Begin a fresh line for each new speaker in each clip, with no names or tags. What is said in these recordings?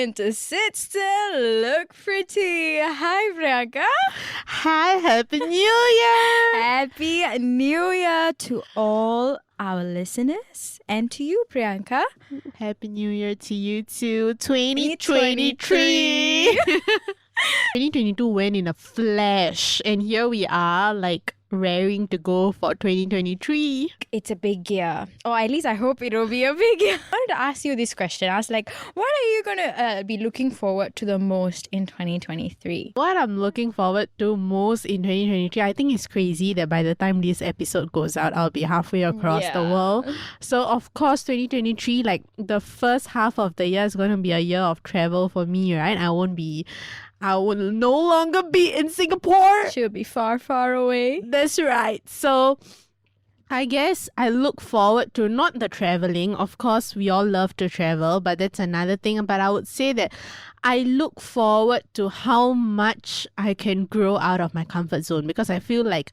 into Sit Still, Look Pretty. Hi, Priyanka.
Hi, Happy New Year!
Happy New Year to all our listeners and to you, Priyanka.
Happy New Year to you too. 2023. 2022 went in a flash, and here we are, raring to go for 2023.
It's a big year. Or at least I hope it'll be a big year. I wanted to ask you this question. I was like, what are you going to be looking forward to the most in 2023?
What I'm looking forward to most in 2023, I think it's crazy that by the time this episode goes out, I'll be halfway across the world. So, of course, 2023, the first half of the year is going to be a year of travel for me, right? I will no longer be in Singapore.
She'll be far, far away.
That's right. So I guess I look forward to not the traveling. Of course, we all love to travel, but that's another thing. But I would say that I look forward to how much I can grow out of my comfort zone, because I feel like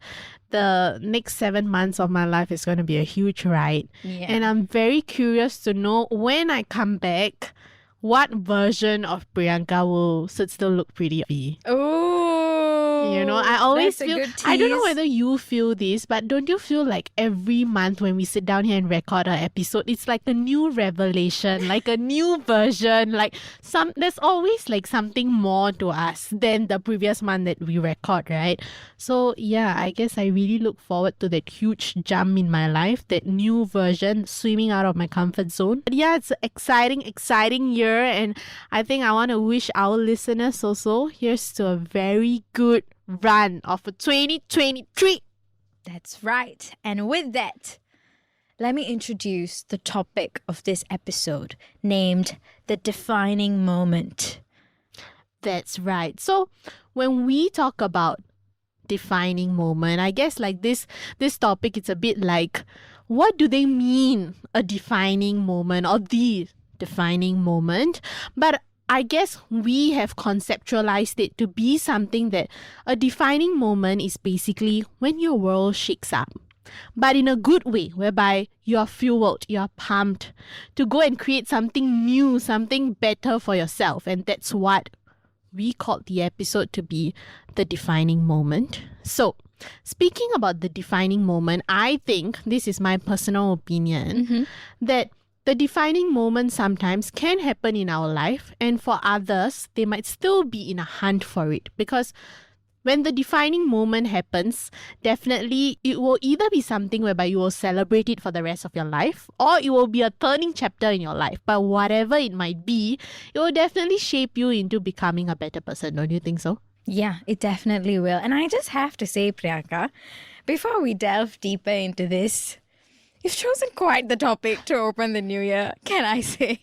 the next 7 months of my life is going to be a huge ride.
Yeah.
And I'm very curious to know when I come back, what version of Priyanka will still look pretty be?
Oh,
I always
that's a
feel,
good tease.
I don't know whether you feel this, but don't you feel like every month when we sit down here and record an episode, it's like a new revelation, like a new version, there's always something more to us than the previous month that we record, right? So yeah, I guess I really look forward to that huge jump in my life, that new version, swimming out of my comfort zone. But yeah, it's an exciting year, and I think I want to wish our listeners also, here's to a very good run of 2023.
That's right. And with that, let me introduce the topic of this episode, named The Defining Moment.
That's right. So when we talk about defining moment, I guess this topic, it's a bit like, what do they mean, a defining moment or the defining moment? But I guess we have conceptualized it to be something that a defining moment is basically when your world shakes up, but in a good way, whereby you're fueled, you're pumped to go and create something new, something better for yourself. And that's what we called the episode to be, the defining moment. So, speaking about the defining moment, I think, this is my personal opinion, that the defining moment sometimes can happen in our life, and for others, they might still be in a hunt for it. Because when the defining moment happens, definitely it will either be something whereby you will celebrate it for the rest of your life, or it will be a turning chapter in your life. But whatever it might be, it will definitely shape you into becoming a better person. Don't you think so?
Yeah, it definitely will. And I just have to say, Priyanka, before we delve deeper into this, you've chosen quite the topic to open the new year, can I say?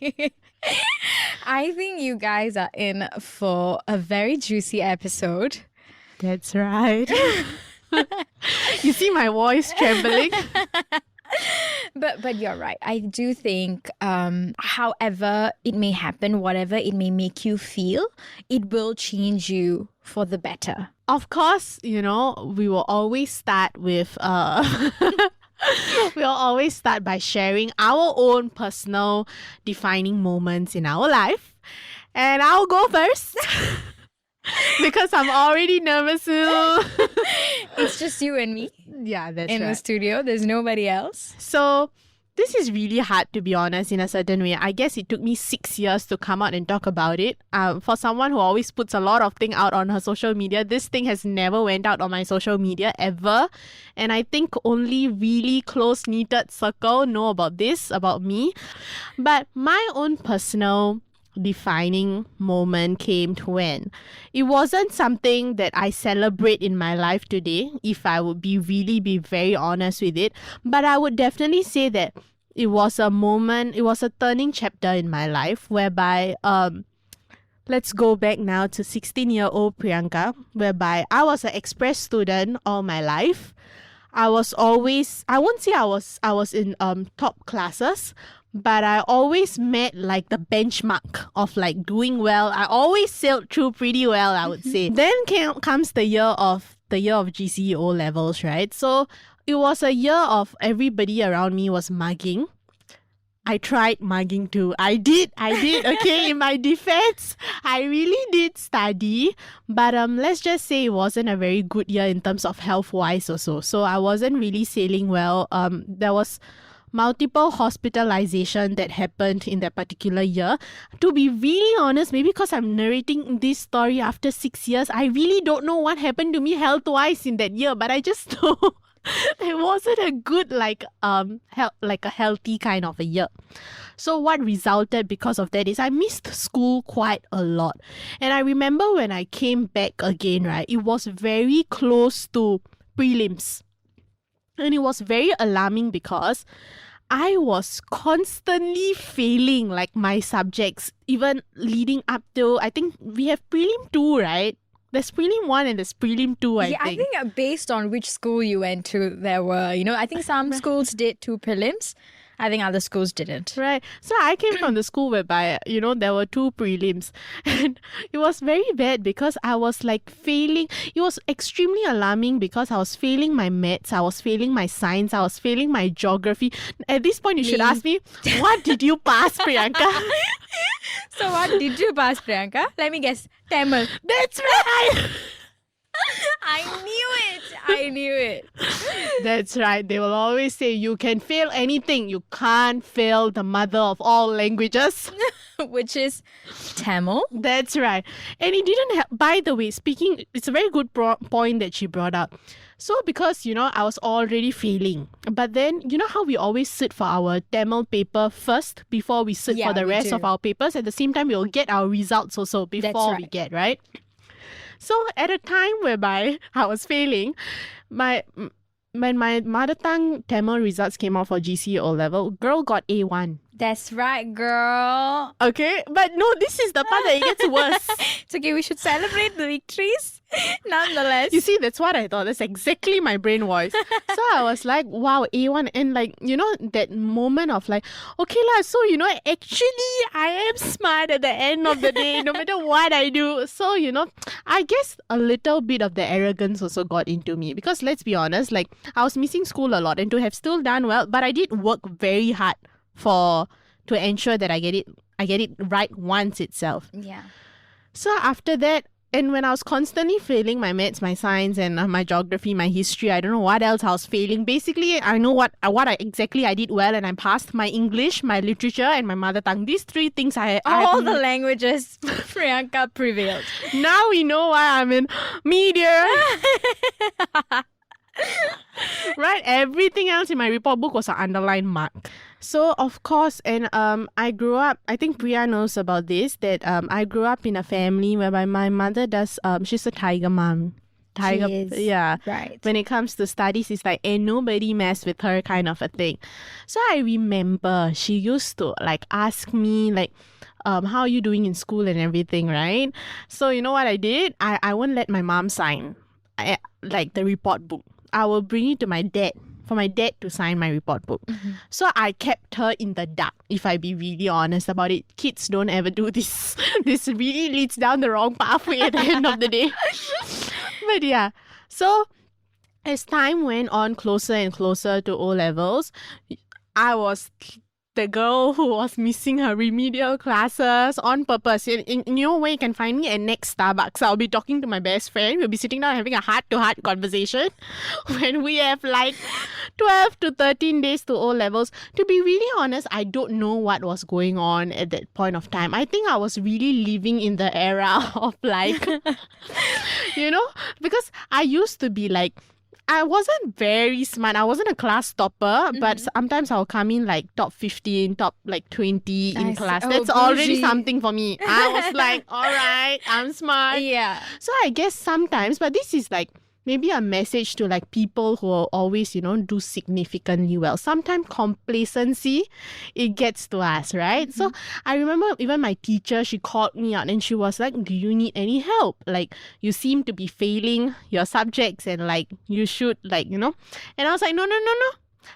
I think you guys are in for a very juicy episode.
That's right. You see my voice trembling?
But you're right. I do think however it may happen, whatever it may make you feel, it will change you for the better.
Of course, we will always start with we'll always start by sharing our own personal defining moments in our life. And I'll go first. Because I'm already nervous.
It's just you and me.
Yeah, that's
in
right.
the studio. There's nobody else.
So this is really hard, to be honest, in a certain way. I guess it took me 6 years to come out and talk about it. For someone who always puts a lot of things out on her social media, this thing has never went out on my social media ever. And I think only really close-knitted circle know about this, about me. But my own personal defining moment came to when it wasn't something that I celebrate in my life today, if I would be very honest with it. But I would definitely say that it was a moment, it was a turning chapter in my life, whereby let's go back now to 16-year-old Priyanka, whereby I was an express student all my life. I was always, I won't say I was in top classes, but I always met the benchmark of doing well. I always sailed through pretty well, I would say. Then comes the year of GCE O levels, right? So it was a year of everybody around me was mugging. I tried mugging too. I did. Okay, in my defense, I really did study, but let's just say it wasn't a very good year in terms of health-wise also. So I wasn't really sailing well. There was multiple hospitalization that happened in that particular year. To be really honest, maybe because I'm narrating this story after 6 years, I really don't know what happened to me health-wise in that year, but I just know it wasn't a good like a healthy kind of a year. So what resulted because of that is I missed school quite a lot. And I remember when I came back again, right, it was very close to prelims. And it was very alarming because I was constantly failing like my subjects, even leading up to, I think we have prelim 2, right? There's prelim 1 and there's prelim 2, I think.
I think based on which school you went to, there were, I think some schools did 2 prelims. I think other schools didn't.
Right. So I came from the school whereby, there were 2 prelims. And it was very bad because I was like failing. It was extremely alarming because I was failing my maths, I was failing my science, I was failing my geography. At this point, you should ask me, what did you pass, Priyanka?
So what did you pass, Priyanka? Let me guess. Tamil.
That's right.
I knew it.
That's right. They will always say you can fail anything. You can't fail the mother of all languages.
Which is Tamil.
That's right. And it didn't help. By the way, it's a very good point that she brought up. So because, I was already failing. But then, how we always sit for our Tamil paper first before we sit for the rest of our papers. At the same time, we'll get our results also before we get, right? So at a time whereby I was failing, when my mother tongue Tamil results came out for GCE O-level, girl got A1.
That's right, girl.
Okay, but no, this is the part that it gets worse.
It's okay, we should celebrate the victories nonetheless.
You see, that's what I thought. That's exactly my brain voice. So I was like, wow, A1. And like, that moment of like, okay lah, so actually I am smart at the end of the day, no matter what I do. So, I guess a little bit of the arrogance also got into me. Because let's be honest, like I was missing school a lot and to have still done well, but I did work very hard to ensure that I get it right once itself.
Yeah.
So after that, and when I was constantly failing my maths, my science, and my geography, my history, I don't know what else I was failing. Basically, I know what exactly I did well, and I passed my English, my literature, and my mother tongue. These 3 things
all the languages, Priyanka prevailed.
Now we know why I'm in media. Right, everything else in my report book was an underlined mark. So of course, and I grew up, I think Priya knows about this, that I grew up in a family whereby my mother does, she's a tiger mom.
She is.
Yeah.
Right.
When it comes to studies, it's like, ain't nobody mess with her kind of a thing. So I remember she used to like ask me like, how are you doing in school and everything, right? So you know what I did? I won't let my mom sign like the report book. I will bring it to my dad for my dad to sign my report book. Mm-hmm. So I kept her in the dark, if I be really honest about it. Kids don't ever do this. This really leads down the wrong pathway at the end of the day. But yeah, so as time went on closer and closer to O-levels, I was the girl who was missing her remedial classes on purpose. In your way, you can find me at next Starbucks. I'll be talking to my best friend. We'll be sitting down having a heart-to-heart conversation when we have like 12 to 13 days to O-levels. To be really honest, I don't know what was going on at that point of time. I think I was really living in the era of like, because I used to be like, I wasn't very smart. I wasn't a class topper, but sometimes I'll come in like top 15, top like 20 in class. That's already something for me. I was like, all right, I'm smart.
Yeah.
So I guess sometimes, but this is like maybe a message to like people who always, do significantly well. Sometimes complacency, it gets to us, right? So I remember even my teacher, she called me out and she was like, do you need any help? Like, you seem to be failing your subjects and like, you should like, And I was like, no.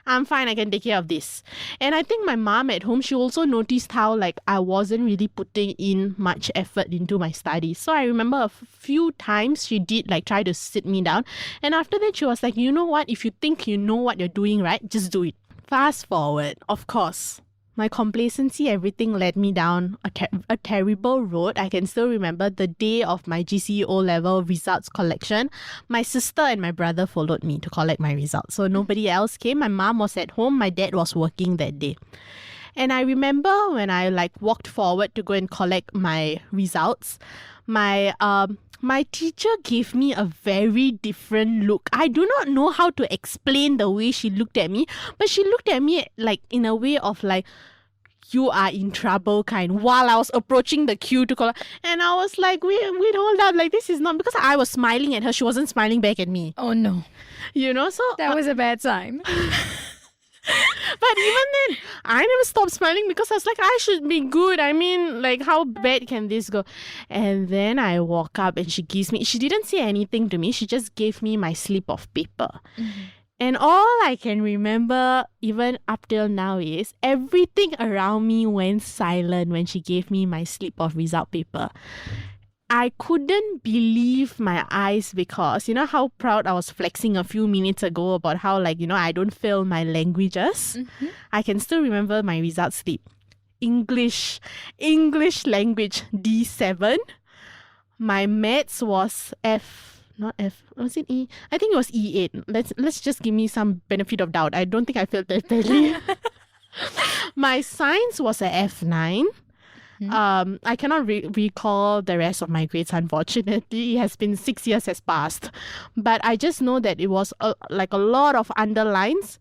I'm fine, I can take care of this. And I think my mom at home, she also noticed how like I wasn't really putting in much effort into my studies. So I remember a few times she did like try to sit me down. And after that, she was like, you know what? If you think you know what you're doing right, just do it. Fast forward, of course, my complacency, everything led me down a terrible road. I can still remember the day of my GCE O-level results collection. My sister and my brother followed me to collect my results. So nobody else came. My mom was at home. My dad was working that day. And I remember when I walked forward to go and collect my results, my teacher gave me a very different look. I do not know how to explain the way she looked at me, but she looked at me in a way of you are in trouble kind, while I was approaching the queue to call. And I was like, wait, hold up, this is not, because I was smiling at her, she wasn't smiling back at me.
Oh no.
So
that was a bad sign.
But even then, I never stopped smiling because I was like, I should be good. I mean, how bad can this go? And then I walk up and she didn't say anything to me. She just gave me my slip of paper. Mm-hmm. And all I can remember, even up till now, is everything around me went silent when she gave me my slip of result paper. I couldn't believe my eyes because, how proud I was flexing a few minutes ago about how, I don't fail my languages. Mm-hmm. I can still remember my result slip. English language, D7. My maths was not F. Was it E? I think it was E8. Let's just give me some benefit of doubt. I don't think I failed that badly. My science was a F9. I cannot recall the rest of my grades, unfortunately. It has been 6 years has passed. But I just know that it was a lot of underlines.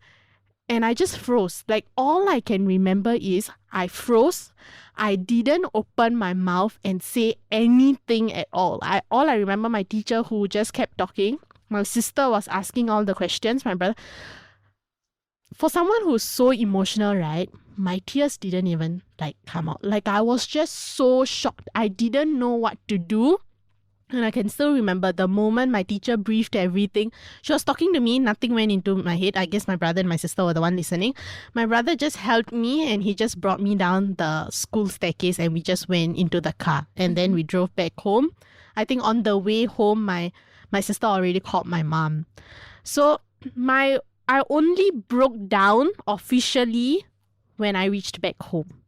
And I just froze. All I can remember is I froze. I didn't open my mouth and say anything at all. All I remember, my teacher who just kept talking. My sister was asking all the questions. My brother. For someone who's so emotional, right? My tears didn't even come out. I was just so shocked. I didn't know what to do. And I can still remember the moment my teacher briefed everything. She was talking to me. Nothing went into my head. I guess my brother and my sister were the one listening. My brother just helped me and he just brought me down the school staircase and we just went into the car. And then we drove back home. I think on the way home, my sister already called my mom. So I only broke down officially when I reached back home.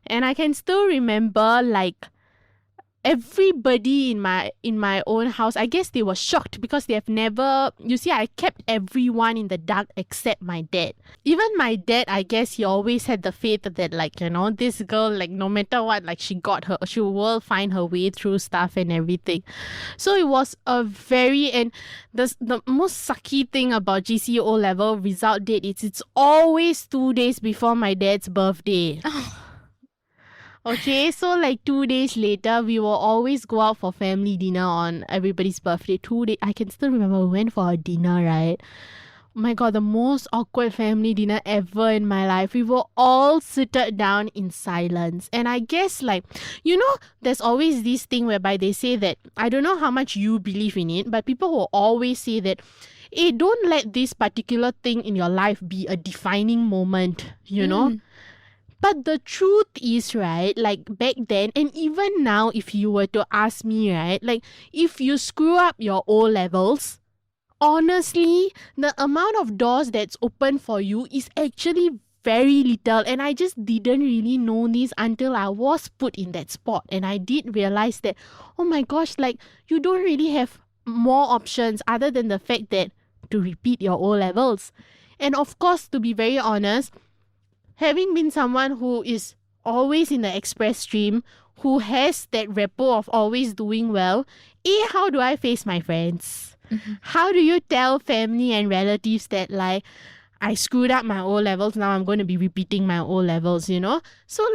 And I can still remember everybody in my own house, I guess they were shocked because they have never, I kept everyone in the dark except my dad. Even my dad, I guess he always had the faith that this girl, no matter what, she will find her way through stuff and everything. So it was a and the most sucky thing about GCE O-level result date is it's always 2 days before my dad's birthday. Okay, so 2 days later, we will always go out for family dinner on everybody's birthday. 2 days, I can still remember we went for a dinner, right? Oh my God, the most awkward family dinner ever in my life. We were all seated down in silence. And I guess there's always this thing whereby they say that, I don't know how much you believe in it, but people will always say that, hey, don't let this particular thing in your life be a defining moment, you know? But the truth is, right, back then, and even now, if you were to ask me, right, if you screw up your O-levels, honestly, the amount of doors that's open for you is actually very little. And I just didn't really know this until I was put in that spot. And I did realize that, oh my gosh, you don't really have more options other than the fact that to repeat your O-levels. And of course, to be very honest, having been someone who is always in the express stream, who has that rapport of always doing well, how do I face my friends? Mm-hmm. How do you tell family and relatives that I screwed up my O-levels, now I'm going to be repeating my O-levels, So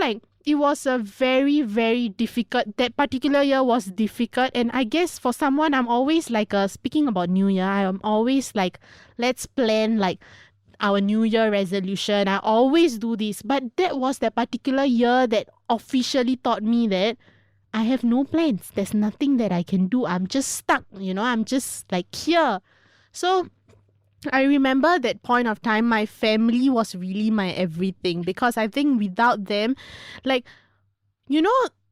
it was a very, very difficult, that particular year was difficult. And I guess for someone, I'm always speaking about New Year, I'm always let's plan our New Year resolution. I always do this. But that was that particular year that officially taught me that I have no plans. There's nothing that I can do. I'm just stuck, I'm just here. So I remember that point of time, my family was really my everything. Because I think without them,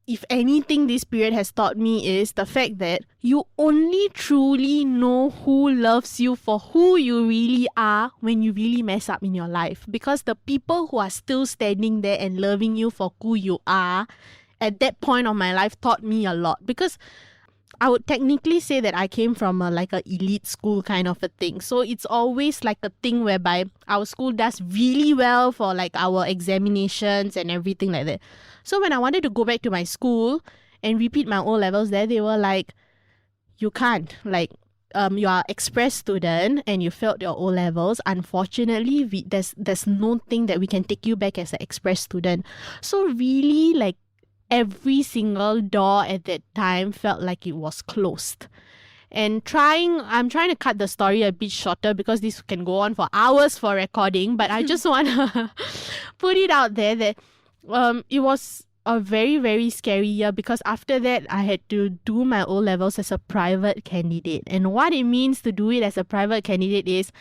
if anything this period has taught me is the fact that you only truly know who loves you for who you really are when you really mess up in your life. Because the people who are still standing there and loving you for who you are at that point of my life taught me a lot. Because I would technically say that I came from a elite school kind of a thing. So it's always like a thing whereby our school does really well for like our examinations and everything like that. So when I wanted to go back to my school and repeat my O-levels there, they were like, you can't. Like, you are express student and you failed your O-levels. Unfortunately, there's no thing that we can take you back as an express student. So really, like, every single door at that time felt like it was closed. And I'm trying to cut the story a bit shorter because this can go on for hours for recording, but I just want to put it out there that it was a very, very scary year because after that, I had to do my O-levels as a private candidate. And what it means to do it as a private candidate is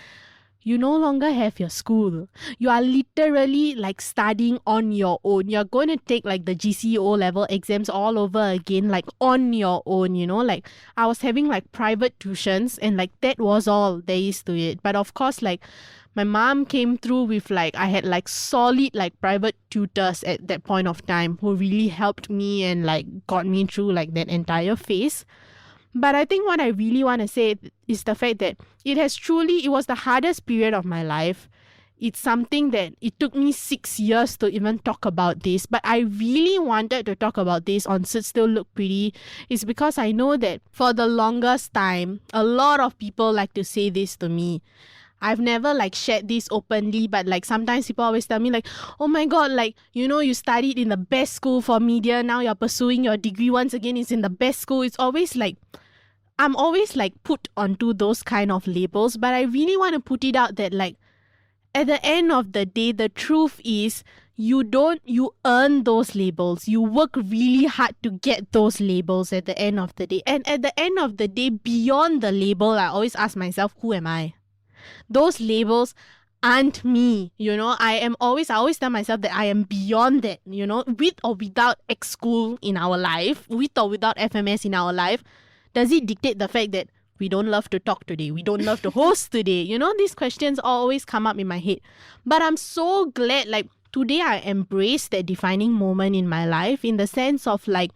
you no longer have your school. You are literally like studying on your own. You're going to take like the GCE level exams all over again, like on your own, you know. Like I was having like private tuitions and like that was all there is to it. But of course, like my mom came through with like, I had like solid like private tutors at that point of time who really helped me and like got me through like that entire phase. But I think what I really want to say is the fact that it was the hardest period of my life. It's something that it took me 6 years to even talk about this. But I really wanted to talk about this on Sit Still Look Pretty. It's because I know that for the longest time, a lot of people like to say this to me. I've never like shared this openly, but like sometimes people always tell me like, oh my God, like, you know, you studied in the best school for media. Now you're pursuing your degree once again. It's in the best school. It's always like, I'm always like put onto those kind of labels, but I really want to put it out that like at the end of the day, the truth is you earn those labels. You work really hard to get those labels at the end of the day. And at the end of the day, beyond the label, I always ask myself, who am I? Those labels aren't me, you know. I always tell myself that I am beyond that, you know, with or without X school in our life, with or without FMS in our life. Does it dictate the fact that we don't love to talk today? We don't love to host today? You know, these questions always come up in my head. But I'm so glad, like, today I embraced that defining moment in my life in the sense of, like,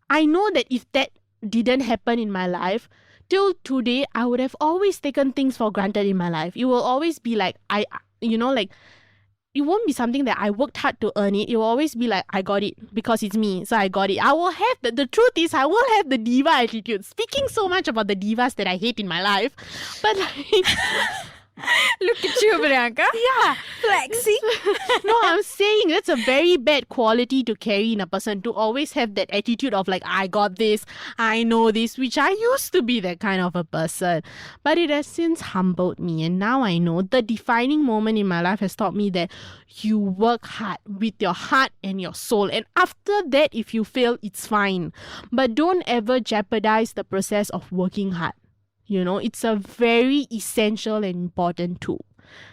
I know that if that didn't happen in my life, till today, I would have always taken things for granted in my life. It will always be like, it won't be something that I worked hard to earn it. It will always be like, I got it because it's me, so I got it. I will have the truth is, I will have the diva attitude. Speaking so much about the divas that I hate in my life. But like...
Look at you, Priyanka.
Yeah.
Flexing.
No, I'm saying that's a very bad quality to carry in a person, to always have that attitude of like, I got this, I know this, which I used to be that kind of a person. But it has since humbled me, and now I know the defining moment in my life has taught me that you work hard with your heart and your soul. And after that, if you fail, it's fine. But don't ever jeopardize the process of working hard. You know, it's a very essential and important tool.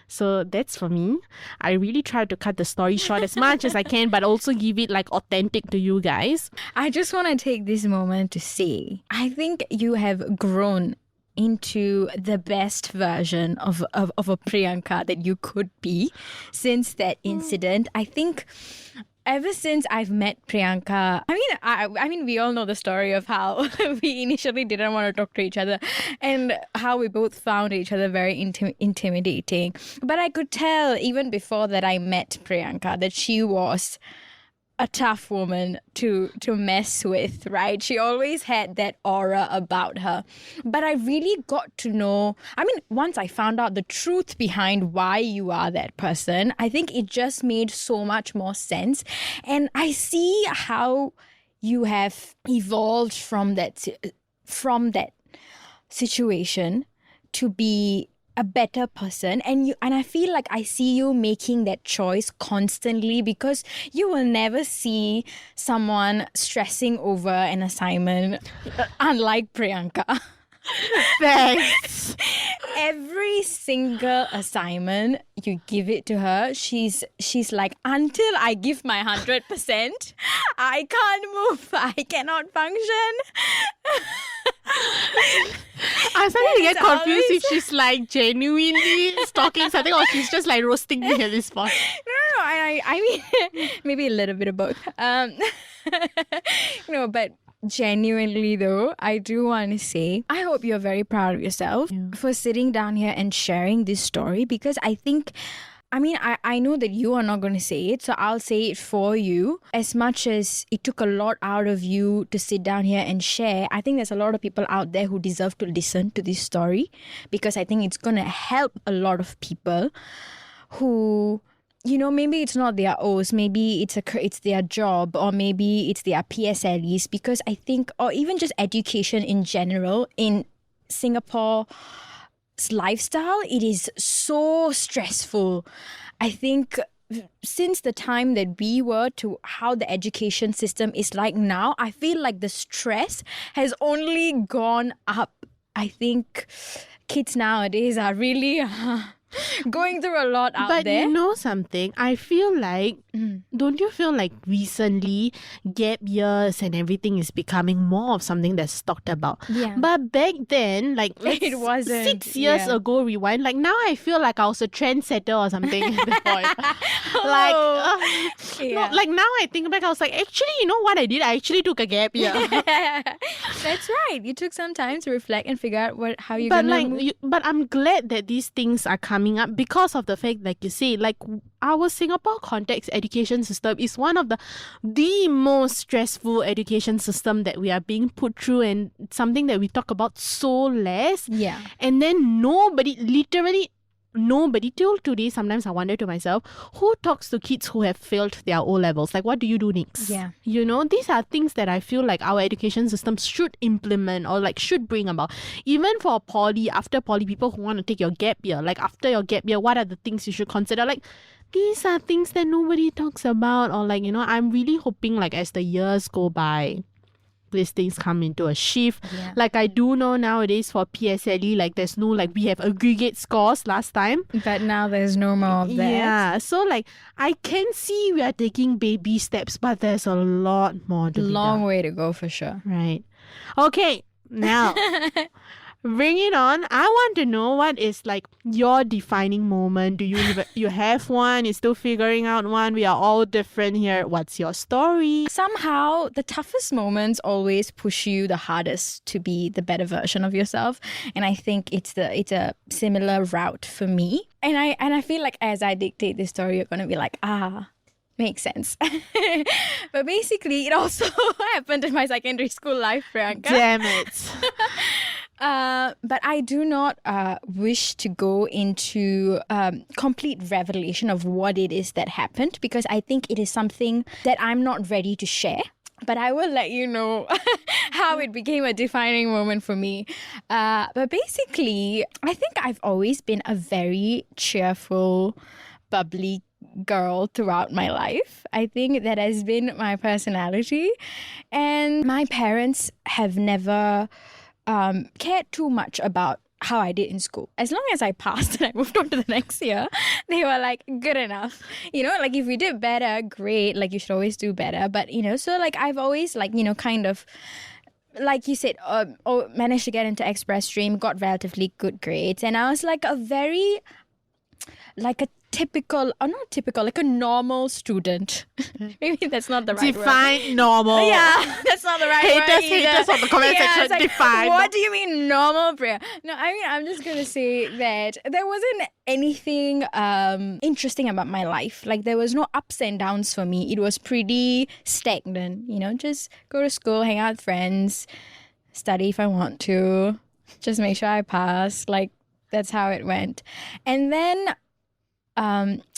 So that's for me. I really try to cut the story short as much as I can, but also give it like authentic to you guys.
I just want to take this moment to say, I think you have grown into the best version of a Priyanka that you could be since that incident. I think ever since I've met Priyanka, I mean, we all know the story of how we initially didn't want to talk to each other and how we both found each other very intimidating. But I could tell even before that I met Priyanka that she was a tough woman to mess with, right? She always had that aura about her. But I really got to know, once I found out the truth behind why you are that person, I think it just made so much more sense. And I see how you have evolved from that situation to be a better person, and I feel like I see you making that choice constantly, because you will never see someone stressing over an assignment unlike Priyanka.
Thanks.
every single assignment you give it to her, she's like, until I give my 100%, I can't move. I cannot function.
I'm starting to get
It's
confused
always-
if she's like genuinely stalking something or she's just like roasting me at this point.
No, I mean, maybe a little bit of both. No, but genuinely though, I do want to say, I hope you're very proud of yourself for sitting down here and sharing this story, because I think, I mean, I know that you are not going to say it, so I'll say it for you. As much as it took a lot out of you to sit down here and share, I think there's a lot of people out there who deserve to listen to this story, because I think it's going to help a lot of people who, you know, maybe it's not their O's, maybe it's their job, or maybe it's their PSLEs, because I think, or even just education in general in Singapore lifestyle, it is so stressful. I think since the time that we were to how the education system is like now, I feel like the stress has only gone up. I think kids nowadays are really going through a lot out
But
there.
you know something? I feel like, don't you feel like recently gap years and everything is becoming more of something that's talked about?
Yeah.
But back then, like
It wasn't,
6 years
yeah.
ago, rewind, like now I feel like I was a trendsetter or something at that point.
Yeah.
No, like now I think back, I was like, actually, you know what I did? I actually took a gap year.
That's right. You took some time to reflect and figure out how you're
But
gonna move.
but I'm glad that these things are coming up because of the fact, like you say, like our Singapore context education system is one of the most stressful education system that we are being put through, and something that we talk about so less.
Yeah.
And then literally nobody till today, sometimes I wonder to myself, who talks to kids who have failed their O-levels? Like, what do you do next?
Yeah.
You know, these are things that I feel like our education system should implement or like should bring about. Even for poly, after poly, people who want to take your gap year, like after your gap year, what are the things you should consider? Like, these are things that nobody talks about, or like, you know, I'm really hoping like as the years go by, these things come into a shift.
Yeah.
Like I do know nowadays for PSLE, like there's no, like we have aggregate scores last time.
But now there's no more of that.
Yeah, so like I can see we are taking baby steps, but there's a lot more to be
Long
done.
way to go for sure.
Right. Okay, now bring it on. I want to know, what is like your defining moment? Do you have one? You're still figuring out one? We are all different here. What's your story?
Somehow the toughest moments always push you the hardest to be the better version of yourself, and I think it's a similar route for me. And I feel like as I dictate this story, you're gonna be like, makes sense. But basically, it also happened in my secondary school life, Priyanka.
Damn it.
But I do not wish to go into complete revelation of what it is that happened, because I think it is something that I'm not ready to share. But I will let you know how it became a defining moment for me. But basically, I think I've always been a very cheerful, bubbly girl throughout my life. I think that has been my personality. And my parents have never cared too much about how I did in school. As long as I passed and I moved on to the next year, they were like, good enough. You know, like if we did better, great. Like you should always do better. But, you know, so like I've always like, you know, kind of, like you said, managed to get into express stream, got relatively good grades. And I was like a very, like a typical, or not typical, like a normal student. Maybe that's not the right word.
Define normal.
Yeah, that's not the right word.
Haters on the comment section,
it's like,
define.
what do you mean normal, Priya? No, I mean, I'm just going to say that there wasn't anything interesting about my life. Like there was no ups and downs for me. It was pretty stagnant, you know, just go to school, hang out with friends, study if I want to, just make sure I pass. Like that's how it went. And then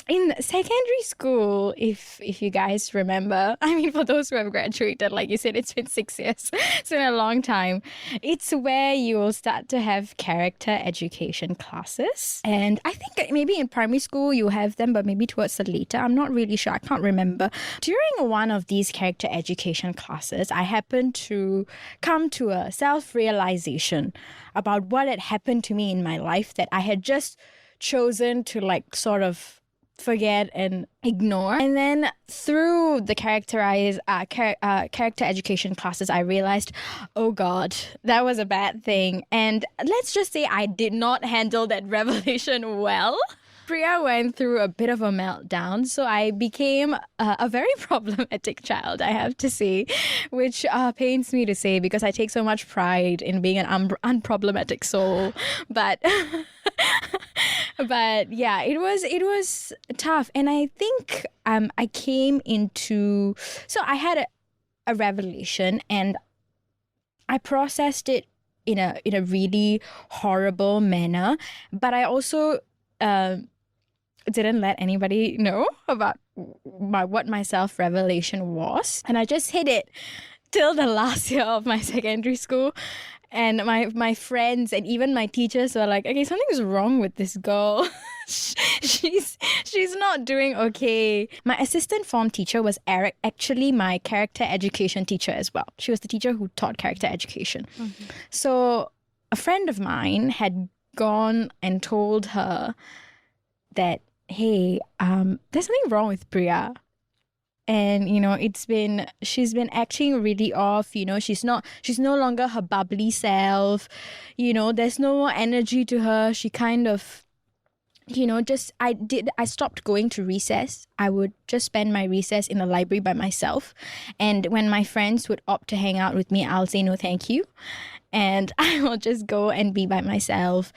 in secondary school, if you guys remember, I mean, for those who have graduated, like you said, it's been 6 years. It's been a long time. It's where you will start to have character education classes. And I think maybe in primary school you have them, but maybe towards the later. I'm not really sure. I can't remember. During one of these character education classes, I happened to come to a self-realization about what had happened to me in my life that I had just chosen to like sort of forget and ignore. And then through the character education classes, I realized, oh God, that was a bad thing. And let's just say I did not handle that revelation well. Priya went through a bit of a meltdown, so I became a very problematic child, I have to say, which pains me to say because I take so much pride in being an unproblematic soul. But but yeah, it was tough, and I think I came into I had a revelation, and I processed it in a really horrible manner, but I also didn't let anybody know about what my self-revelation was. And I just hid it till the last year of my secondary school. And my friends and even my teachers were like, okay, something's wrong with this girl. she's not doing okay. My assistant form teacher was actually my character education teacher as well. She was the teacher who taught character education. Mm-hmm. So a friend of mine had gone and told her that, hey, there's something wrong with Priya. And, you know, she's been acting really off, you know, she's no longer her bubbly self, you know, there's no more energy to her. She kind of, you know, I stopped going to recess. I would just spend my recess in the library by myself. And when my friends would opt to hang out with me, I'll say no thank you. And I will just go and be by myself.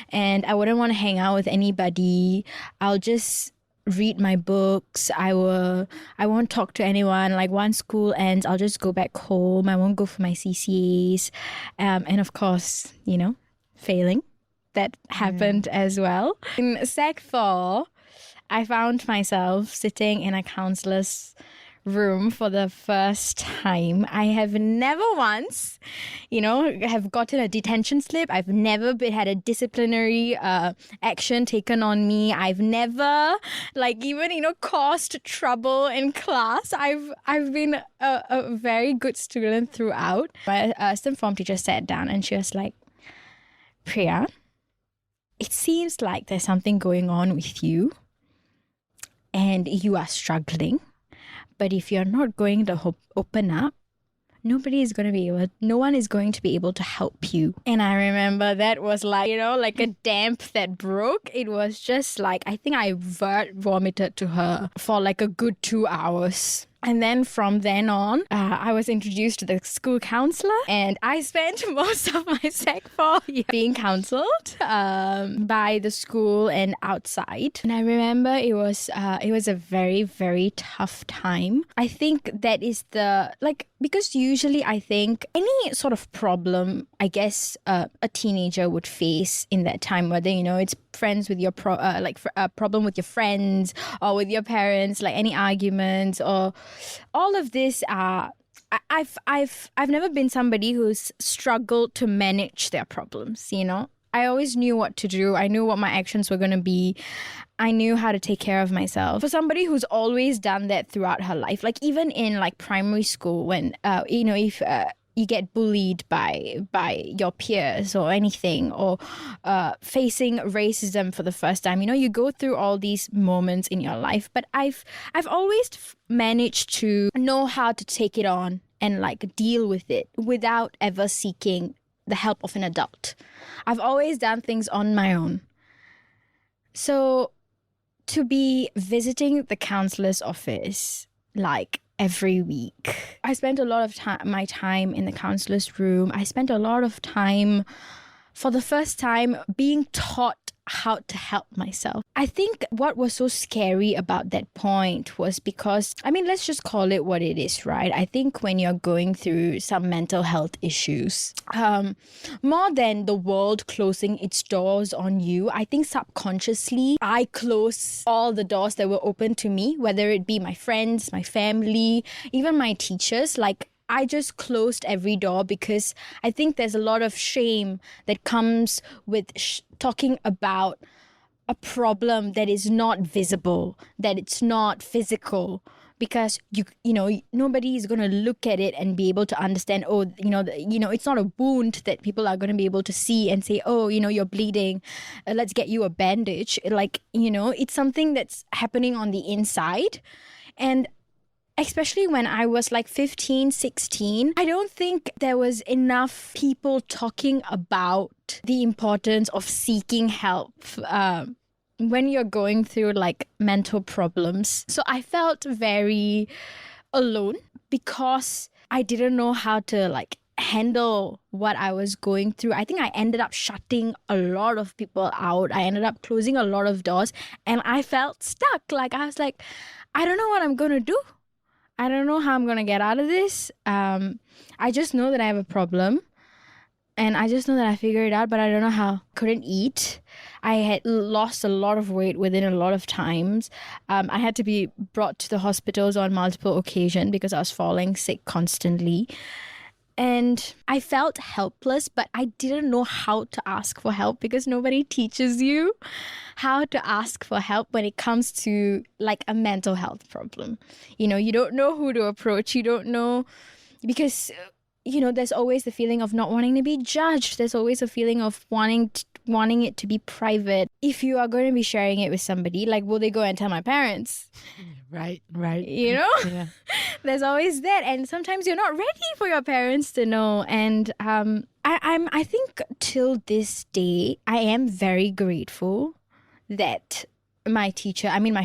And I wouldn't want to hang out with anybody. I'll just read my books. I won't talk to anyone. Like once school ends, I'll just go back home. I won't go for my CCAs. And of course, you know, failing. That happened as well. In Sec 4, I found myself sitting in a counselor's room for the first time. I have never once, you know, have gotten a detention slip. I've never had a disciplinary action taken on me. I've never, like, even, you know, caused trouble in class. I've been a very good student throughout. My assistant form teacher sat down and she was like, Priya, it seems like there's something going on with you and you are struggling. But if you're not going to open up, no one is going to be able to help you. And I remember that was like, you know, like a dam that broke. It was just like, I think I vomited to her for like a good 2 hours. And then from then on, I was introduced to the school counselor, and I spent most of my Sec 4 year being counselled by the school and outside. And I remember it was a very, very tough time. I think that is because usually I think any sort of problem, I guess, a teenager would face in that time, whether, you know, it's friends with your a problem with your friends or with your parents, like any arguments or all of this. I've never been somebody who's struggled to manage their problems, you know. I always knew what to do. I knew what my actions were going to be. I knew how to take care of myself. For somebody who's always done that throughout her life, like even in like primary school when, you know, if you get bullied by your peers or anything, or facing racism for the first time, you know, you go through all these moments in your life. But I've always managed to know how to take it on and like deal with it without ever seeking the help of an adult. I've always done things on my own. So to be visiting the counselor's office like every week, I spent a lot of my time in the counselor's room. I spent a lot of time, for the first time, being taught how to help myself. I think what was so scary about that point was because, I mean, let's just call it what it is, right? I think when you're going through some mental health issues, more than the world closing its doors on you, I think subconsciously I closed all the doors that were open to me, whether it be my friends, my family, even my teachers. Like, I just closed every door because I think there's a lot of shame that comes with talking about a problem that is not visible, that it's not physical, because you know nobody is going to look at it and be able to understand, it's not a wound that people are going to be able to see and say, oh, you're bleeding, let's get you a bandage. Like, it's something that's happening on the inside. And especially when I was like 15, 16, I don't think there was enough people talking about the importance of seeking help when you're going through like mental problems. So I felt very alone because I didn't know how to like handle what I was going through. I think I ended up shutting a lot of people out. I ended up closing a lot of doors and I felt stuck. Like, I was like, I don't know what I'm going to do. I don't know how I'm going to get out of this. I just know that I have a problem. And I just know that I figured it out, but I don't know how. Couldn't eat. I had lost a lot of weight within a lot of times. I had to be brought to the hospitals on multiple occasions because I was falling sick constantly. And I felt helpless, but I didn't know how to ask for help because nobody teaches you how to ask for help when it comes to like a mental health problem. You don't know who to approach. You don't know because, there's always the feeling of not wanting to be judged. There's always a feeling of wanting it to be private. If you are going to be sharing it with somebody, like, will they go and tell my parents?
Right.
Yeah. There's always that, and sometimes you're not ready for your parents to know. And I think till this day, I am very grateful that my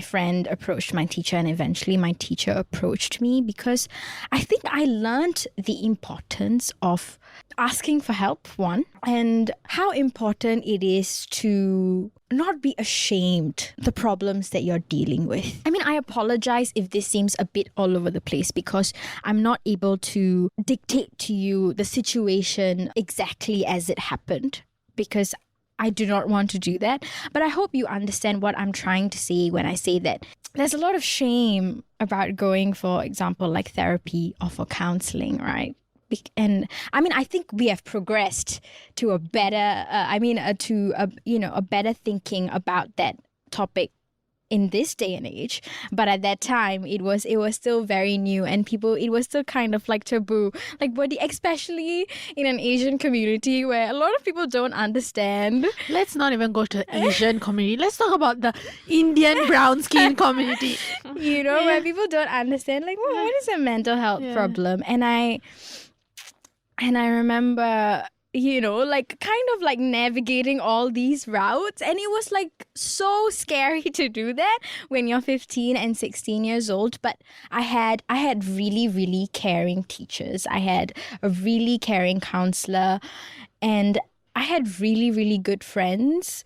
friend approached my teacher, and eventually my teacher approached me, because I think I learned the importance of asking for help, one, and how important it is to not be ashamed of the problems that you're dealing with. I apologize if this seems a bit all over the place because I'm not able to dictate to you the situation exactly as it happened, because I do not want to do that. But I hope you understand what I'm trying to say when I say that there's a lot of shame about going, for example, like therapy or for counseling, right? And I think we have progressed to a better, a better thinking about that topic in this day and age. But at that time, it was still very new, and it was still kind of like taboo, like especially in an Asian community where a lot of people don't understand.
Let's not even go to the Asian community. Let's talk about the Indian brown skin community.
Where people don't understand, like, what is a mental health problem? And I remember, kind of like navigating all these routes. And it was like so scary to do that when you're 15 and 16 years old. But I had really, really caring teachers. I had a really caring counselor. And I had really, really good friends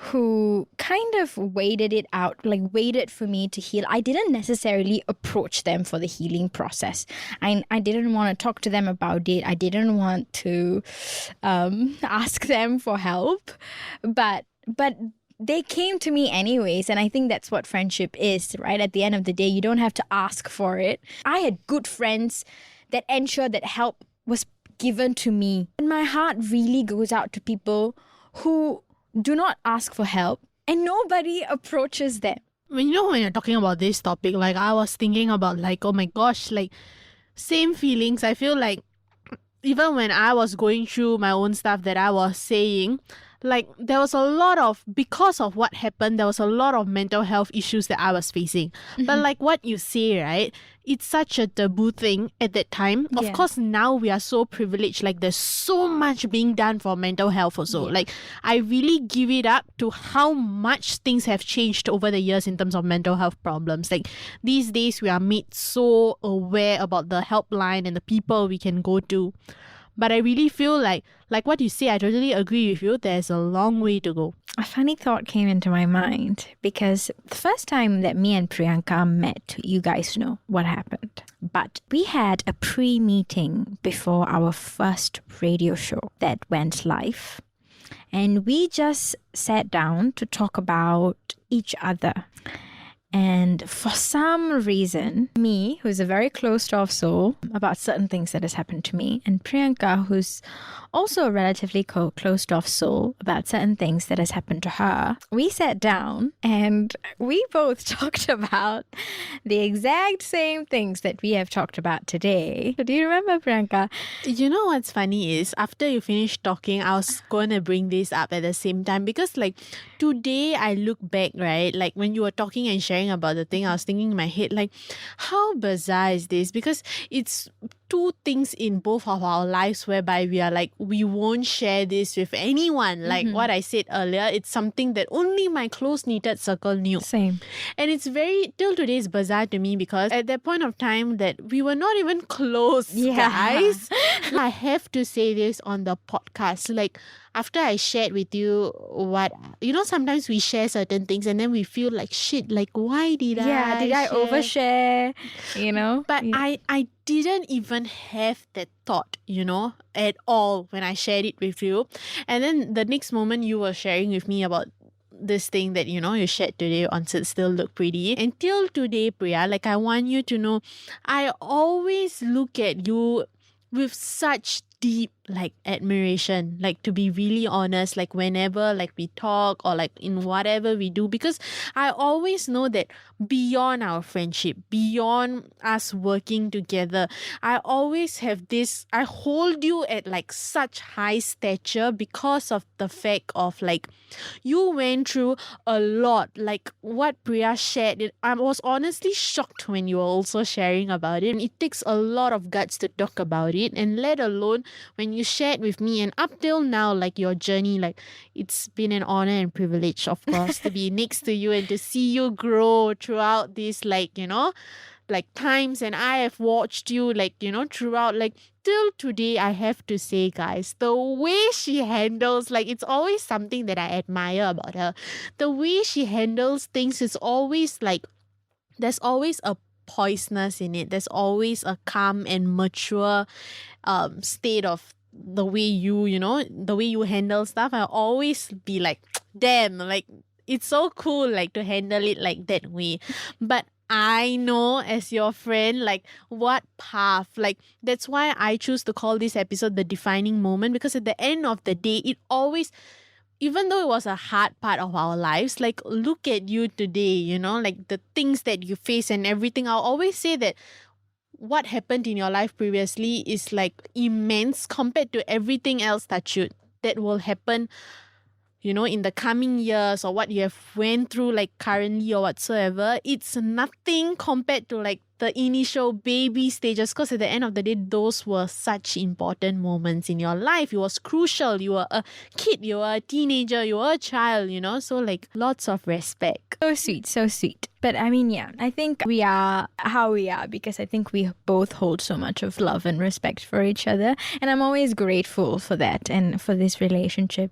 who kind of waited it out, like waited for me to heal. I didn't necessarily approach them for the healing process. I didn't want to talk to them about it. I didn't want to ask them for help, but they came to me anyways. And I think that's what friendship is, right? At the end of the day, you don't have to ask for it. I had good friends that ensured that help was given to me. And my heart really goes out to people who do not ask for help and nobody approaches them.
When you're talking about this topic, like, I was thinking about, like, oh my gosh, like, same feelings. I feel like even when I was going through my own stuff that I was saying, like, there was a lot of, because of what happened, there was a lot of mental health issues that I was facing. Mm-hmm. But like what you say, right, it's such a taboo thing at that time. Yeah. Of course, now we are so privileged. Like, there's so much being done for mental health also. Yeah. Like, I really give it up to how much things have changed over the years in terms of mental health problems. Like, these days we are made so aware about the helpline and the people we can go to. But I really feel like what you say, I totally agree with you. There's a long way to go.
A funny thought came into my mind because the first time that me and Priyanka met, you guys know what happened. But we had a pre-meeting before our first radio show that went live. And we just sat down to talk about each other. And for some reason, me, who's a very closed-off soul about certain things that has happened to me, and Priyanka, who's also a relatively closed-off soul about certain things that has happened to her, we sat down and we both talked about the exact same things that we have talked about today. Do you remember, Priyanka?
You know what's funny is, after you finished talking, I was going to bring this up at the same time because like today I look back, right? Like when you were talking and sharing about the thing, I was thinking in my head, like, how bizarre is this? Because it's two things in both of our lives whereby we are like, we won't share this with anyone. Like what I said earlier, it's something that only my close-knitted circle knew.
Same.
And it's very, till today, it's bizarre to me because at that point of time that we were not even close, guys. I have to say this on the podcast. Like, after I shared with you what, you know, sometimes we share certain things and then we feel like, shit, like, why did I
overshare? You know?
But I didn't even have that thought, you know, at all when I shared it with you. And then the next moment you were sharing with me about this thing that, you know, you shared today on Sit Still Look Pretty. Until today, Priya, like, I want you to know, I always look at you with such deep like admiration, like, to be really honest, like whenever like we talk or like in whatever we do, because I always know that beyond our friendship, beyond us working together, I always have this, I hold you at like such high stature because of the fact of like you went through a lot. Like what Priya shared, I was honestly shocked when you were also sharing about it. And it takes a lot of guts to talk about it, and let alone when you shared with me. And up till now, like your journey, like it's been an honor and privilege, of course, to be next to you and to see you grow throughout this, like, you know, like times. And I have watched you, like, you know, throughout, like till today. I have to say, guys, the way she handles, like, it's always something that I admire about her. The way she handles things is always like, there's always a poiseness in it. There's always a calm and mature state of the way you know, the way you handle stuff. I always be like, damn, like it's so cool, like to handle it like that way. But I know as your friend, like what path, like that's why I choose to call this episode The Defining Moment, because at the end of the day, it always, even though it was a hard part of our lives, like look at you today, you know, like the things that you face and everything. I'll always say that what happened in your life previously is like immense compared to everything else that will happen, you know, in the coming years, or what you have went through like currently or whatsoever. It's nothing compared to like the initial baby stages, because at the end of the day, those were such important moments in your life. It was crucial. You were a kid, you were a teenager, you were a child, you know, so like lots of respect.
So sweet, so sweet. But I mean, yeah, I think we are how we are because I think we both hold so much of love and respect for each other. And I'm always grateful for that and for this relationship.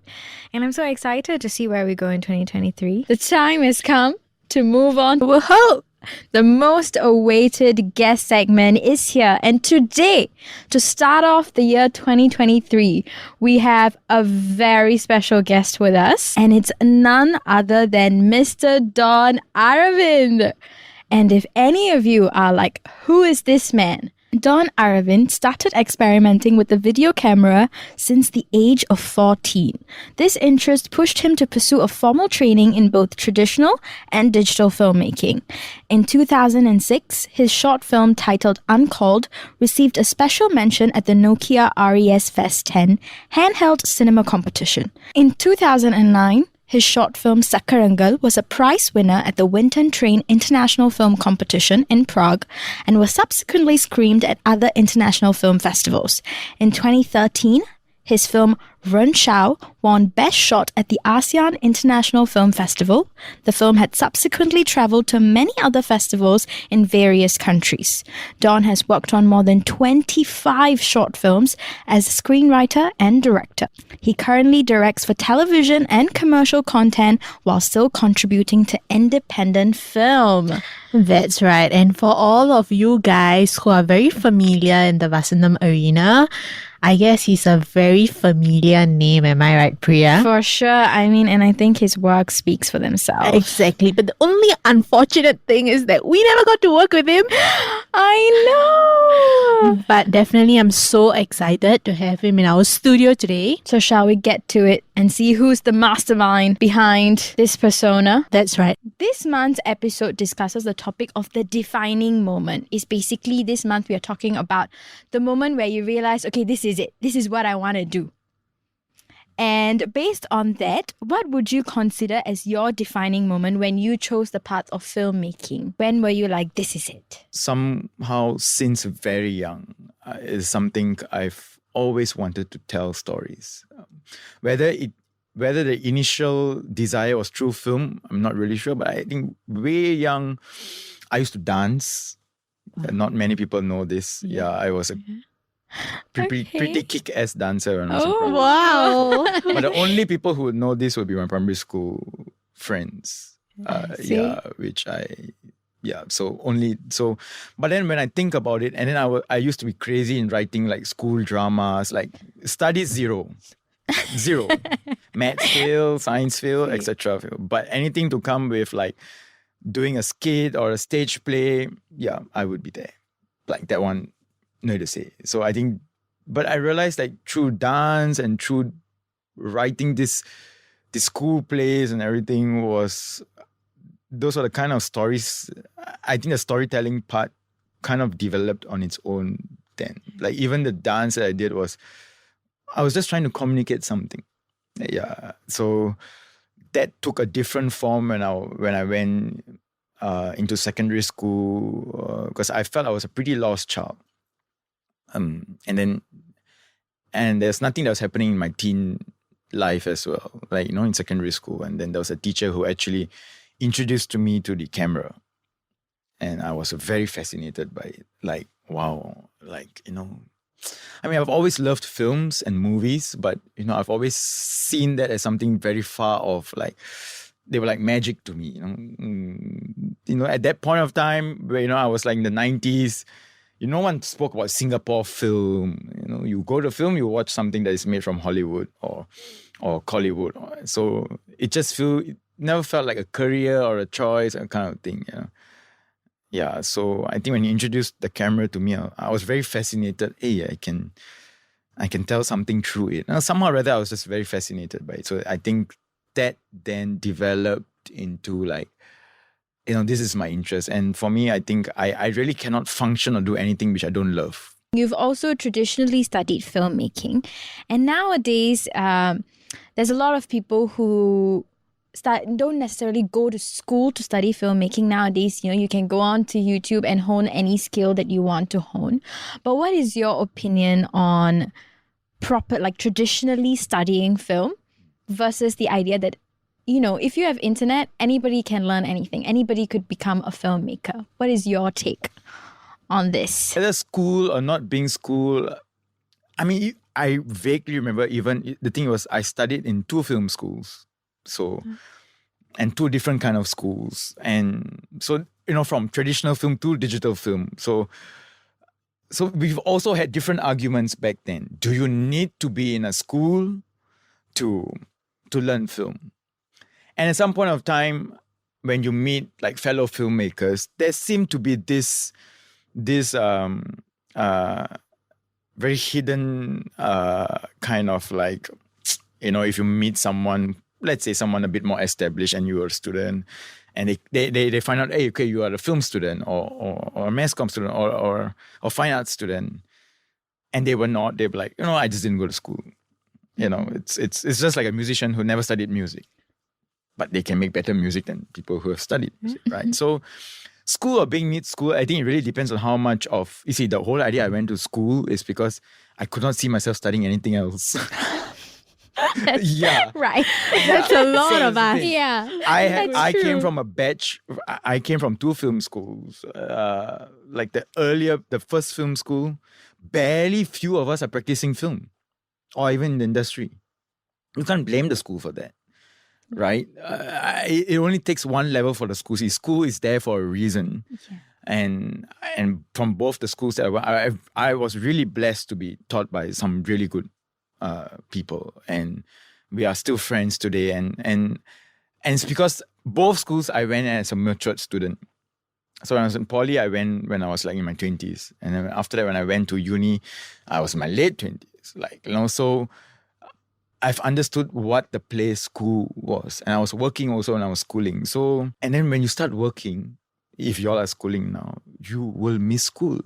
And I'm so excited to see where we go in 2023. The time has come to move on. Woohoo! The most awaited guest segment is here. And today, to start off the year 2023, we have a very special guest with us. And it's none other than Mr. Don Aravind. And if any of you are like, who is this man? Don Aravind started experimenting with the video camera since the age of 14. This interest pushed him to pursue a formal training in both traditional and digital filmmaking. In 2006, his short film titled Uncalled received a special mention at the Nokia RES Fest 10 handheld cinema competition. In 2009, his short film Sakarangal was a prize winner at the Winton Train International Film Competition in Prague and was subsequently screened at other international film festivals. In 2013, His film Ren Shao won Best Shot at the ASEAN International Film Festival. The film had subsequently travelled to many other festivals in various countries. Don has worked on more than 25 short films as a screenwriter and director. He currently directs for television and commercial content while still contributing to independent film.
That's right. And for all of you guys who are very familiar in the Vasantham arena, I guess he's a very familiar name. Am I right, Priya?
For sure. I mean, and I think his work speaks for themselves.
Exactly. But the only unfortunate thing is that we never got to work with him.
I know.
But definitely, I'm so excited to have him in our studio today.
So shall we get to it and see who's the mastermind behind this persona?
That's right.
This month's episode discusses the topic of the defining moment. It's basically this month we are talking about the moment where you realize, okay, this is it. This is what I want to do. And based on that, what would you consider as your defining moment when you chose the path of filmmaking? When were you like, this is it?
Somehow, since very young, is something I've always wanted to tell stories. Whether the initial desire was through film, I'm not really sure, but I think way young, I used to dance. Not many people know this. Yeah, I was a pretty kick-ass dancer when I was in primary
Wow.
school. But the only people who would know this would be my primary school friends. But then when I think about it, and then I used to be crazy in writing like school dramas, like studies zero. Maths fail, science fail, etc. fail. But anything to come with like doing a skit or a stage play, yeah, I would be there. Like that one, no to say. So I think, but I realized like through dance and through writing the school plays and everything those are the kind of stories. I think the storytelling part kind of developed on its own then. Like even the dance that I did I was just trying to communicate something. Yeah. So that took a different form when I went into secondary school because I felt I was a pretty lost child. And there's nothing that was happening in my teen life as well, like, in secondary school. And then there was a teacher who actually introduced me to the camera. And I was very fascinated by it. Like, wow, like, I mean, I've always loved films and movies, but, I've always seen that as something very far off. Like, they were like magic to me, At that point of time where, I was like in the 90s, no one spoke about Singapore film. You go to film, you watch something that is made from Hollywood or Collywood. So it never felt like a career or a choice or kind of thing, Yeah, so I think when he introduced the camera to me, I was very fascinated. Hey, I can tell something through it. Now, somehow or other, I was just very fascinated by it. So I think that then developed into like, this is my interest. And for me, I think I really cannot function or do anything which I don't love.
You've also traditionally studied filmmaking. And nowadays, there's a lot of people who don't necessarily go to school to study filmmaking. Nowadays, you can go on to YouTube and hone any skill that you want to hone. But what is your opinion on traditionally studying film versus the idea that, if you have internet, anybody can learn anything. Anybody could become a filmmaker. What is your take on this?
Whether school or not being school, I mean, I vaguely remember even the thing was I studied in 2 film schools. So, and 2 different kind of schools. And so, from traditional film to digital film. So we've also had different arguments back then. Do you need to be in a school to learn film? And at some point of time, when you meet like fellow filmmakers, there seemed to be this very hidden kind of like, if you meet someone, let's say someone a bit more established and you're a student, and they find out, hey, okay, you are a film student or a mass comm student or fine arts student, and they were not. They were like, I just didn't go to school. It's just like a musician who never studied music, but they can make better music than people who have studied music, right? So school or being needs school, I think it really depends on how much of, you see, the whole idea I went to school is because I could not see myself studying anything else. Yeah.
Right.
That's a lot
So
of
that's
us.
the thing.
Yeah.
I
true.
came from a batch. I came from 2 film schools. Like the first film school, barely few of us are practicing film, or even in the industry. You can't blame the school for that, right? It only takes one level for the school. See, school is there for a reason, and from both the schools that I was really blessed to be taught by some really good people, and we are still friends today. And it's because both schools I went as a matured student. So when I was in poly, I went when I was like in my 20s. And then after that, when I went to uni, I was in my late 20s. So I've understood what the place school was. And I was working also when I was schooling. So, and then when you start working, if y'all are schooling now, you will miss school,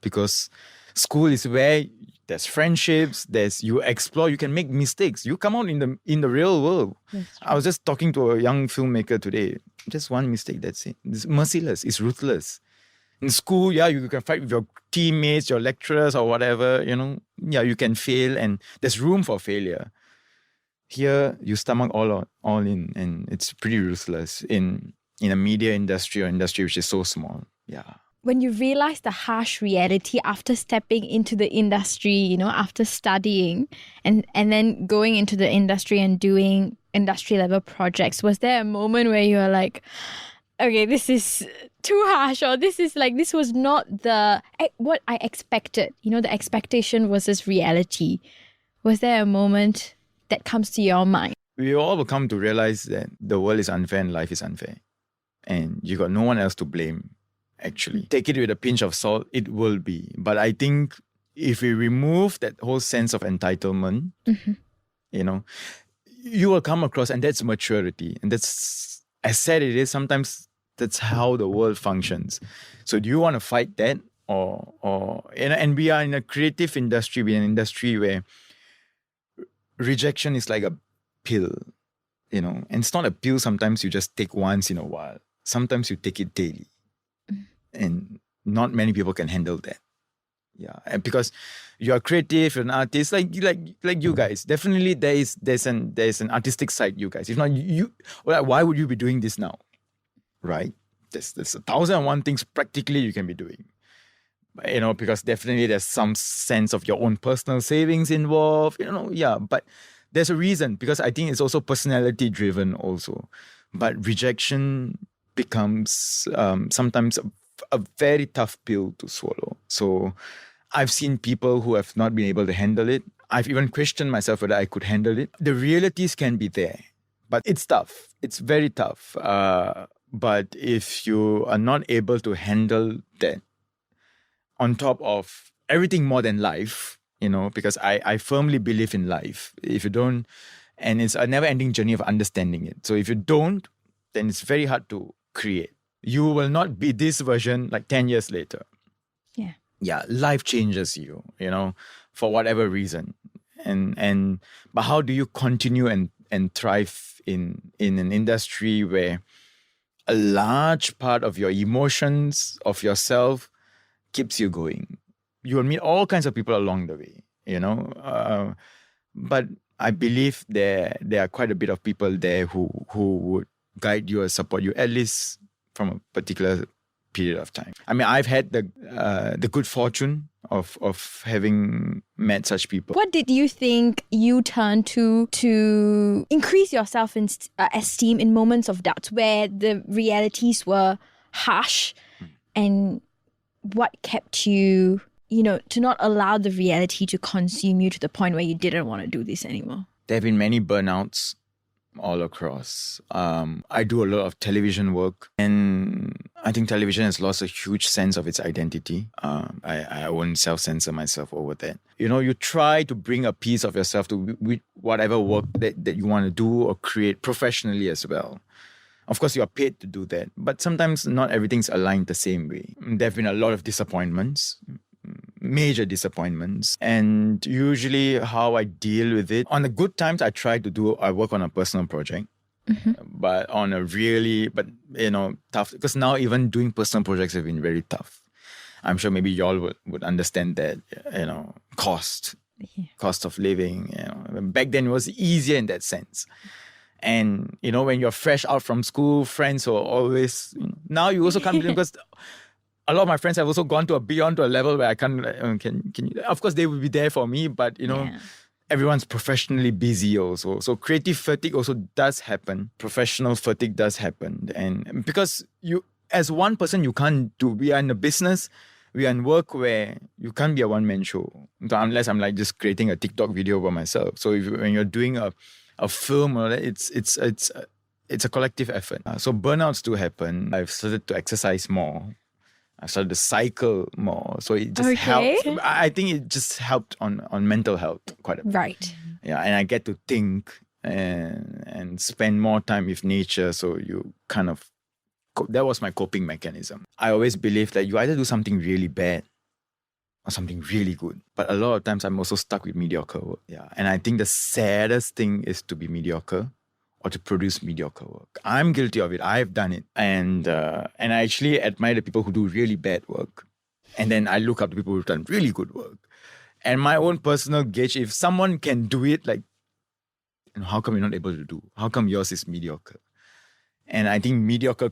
because school is where there's friendships, you explore, you can make mistakes. You come out in the real world. I was just talking to a young filmmaker today. Just one mistake, that's it. It's merciless, it's ruthless. In school, you can fight with your teammates, your lecturers or whatever, you can fail, and there's room for failure. Here, you stomach all in, and it's pretty ruthless in a media industry or industry which is so small. Yeah.
When you realize the harsh reality after stepping into the industry, after studying and then going into the industry and doing industry level projects, was there a moment where you were like, okay, this is too harsh, or this was not what I expected, the expectation versus reality? Was there a moment that comes to your mind?
We all will come to realize that the world is unfair and life is unfair. And you got no one else to blame, actually. Take it with a pinch of salt, it will be. But I think if we remove that whole sense of entitlement, you will come across, and that's maturity. And that's, as sad it is, sometimes that's how the world functions. So do you want to fight that? And we are in a creative industry, we're in an industry where rejection is like a pill, and it's not a pill sometimes you just take once in a while. Sometimes you take it daily. And not many people can handle that. Yeah. And because you're creative, you're an artist, like you guys. Definitely there's an artistic side, you guys. If not, why would you be doing this now? Right? There's 1,001 things practically you can be doing. Because definitely there's some sense of your own personal savings involved, but there's a reason, because I think it's also personality driven also. But rejection becomes sometimes a very tough pill to swallow. So I've seen people who have not been able to handle it. I've even questioned myself whether I could handle it. The realities can be there, but it's tough. It's very tough. But if you are not able to handle that, on top of everything more than life, because I firmly believe in life. If you don't, and it's a never-ending journey of understanding it. So if you don't, then it's very hard to create. You will not be this version like 10 years later.
Yeah.
Yeah, life changes you, for whatever reason. But how do you continue and thrive in an industry where a large part of your emotions, of yourself, keeps you going? You will meet all kinds of people along the way, but I believe there are quite a bit of people there who would guide you or support you, at least from a particular period of time. I mean, I've had the good fortune of having met such people.
What did you think you turned to increase your self-esteem in moments of doubt where the realities were harsh, and what kept you, to not allow the reality to consume you to the point where you didn't want to do this anymore?
There have been many burnouts all across. I do a lot of television work, and I think television has lost a huge sense of its identity. I won't self-censor myself over that. You try to bring a piece of yourself to whatever work that you want to do or create professionally as well. Of course, you are paid to do that, but sometimes not everything's aligned the same way. There have been a lot of disappointments, major disappointments, and usually how I deal with it. On the good times, I work on a personal project, but on a really, tough, because now even doing personal projects have been very tough. I'm sure maybe y'all would understand that, cost of living. Back then it was easier in that sense. And, when you're fresh out from school, friends are always, now you also can't, because a lot of my friends have also gone beyond to a level where I can't, can you, of course they will be there for me, but, everyone's professionally busy also. So creative fatigue also does happen. Professional fatigue does happen. And because as one person, you can't we are in a business, we are in work where you can't be a one-man show. Unless I'm like just creating a TikTok video by myself. So when you're doing a film, it's a collective effort. So burnouts do happen. I've started to exercise more. I started to cycle more. So it just helped. I think it just helped on mental health quite a bit.
Right.
Yeah, and I get to think and spend more time with nature. So you kind of, that was my coping mechanism. I always believe that you either do something really bad or something really good. But a lot of times I'm also stuck with mediocre work. Yeah, and I think the saddest thing is to be mediocre or to produce mediocre work. I'm guilty of it. I've done it. And I actually admire the people who do really bad work. And then I look up to people who've done really good work. And my own personal gauge, if someone can do it, like, how come you're not able to do? How come yours is mediocre? And I think mediocre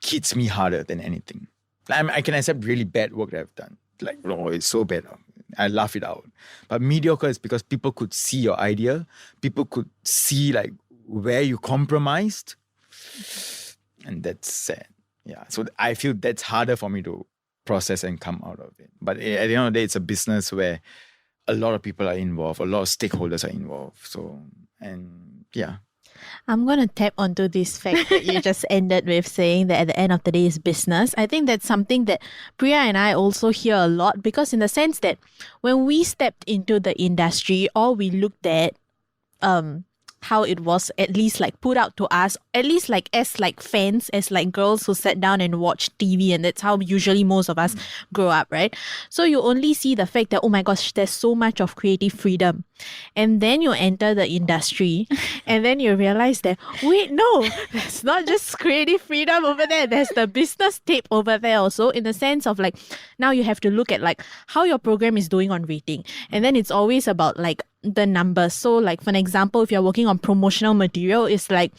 hits me harder than anything. I can accept really bad work that I've done. Like, it's so bad. I laugh it out. But mediocre is because people could see your idea. People could see, like, where you compromised, and that's sad. Yeah, so I feel that's harder for me to process and come out of it. But at the end of the day, it's a business where a lot of people are involved, a lot of stakeholders are involved. So, and yeah.
I'm going to tap onto this fact that you just ended with saying that at the end of the day is business. I think that's something that Priya and I also hear a lot, because in the sense that when we stepped into the industry, all we looked at how it was at least like put out to us, at least like as like fans, as like girls who sat down and watched TV, and that's how usually most of us grow up, right? So you only see the fact that, oh my gosh, there's so much of creative freedom. And then you enter the industry and then you realize that, wait, no, there's not just creative freedom over there. There's the business tape over there also, in the sense of like, now you have to look at like how your program is doing on rating. And then it's always about like the numbers. So like, for an example, if you're working on promotional material, it's like,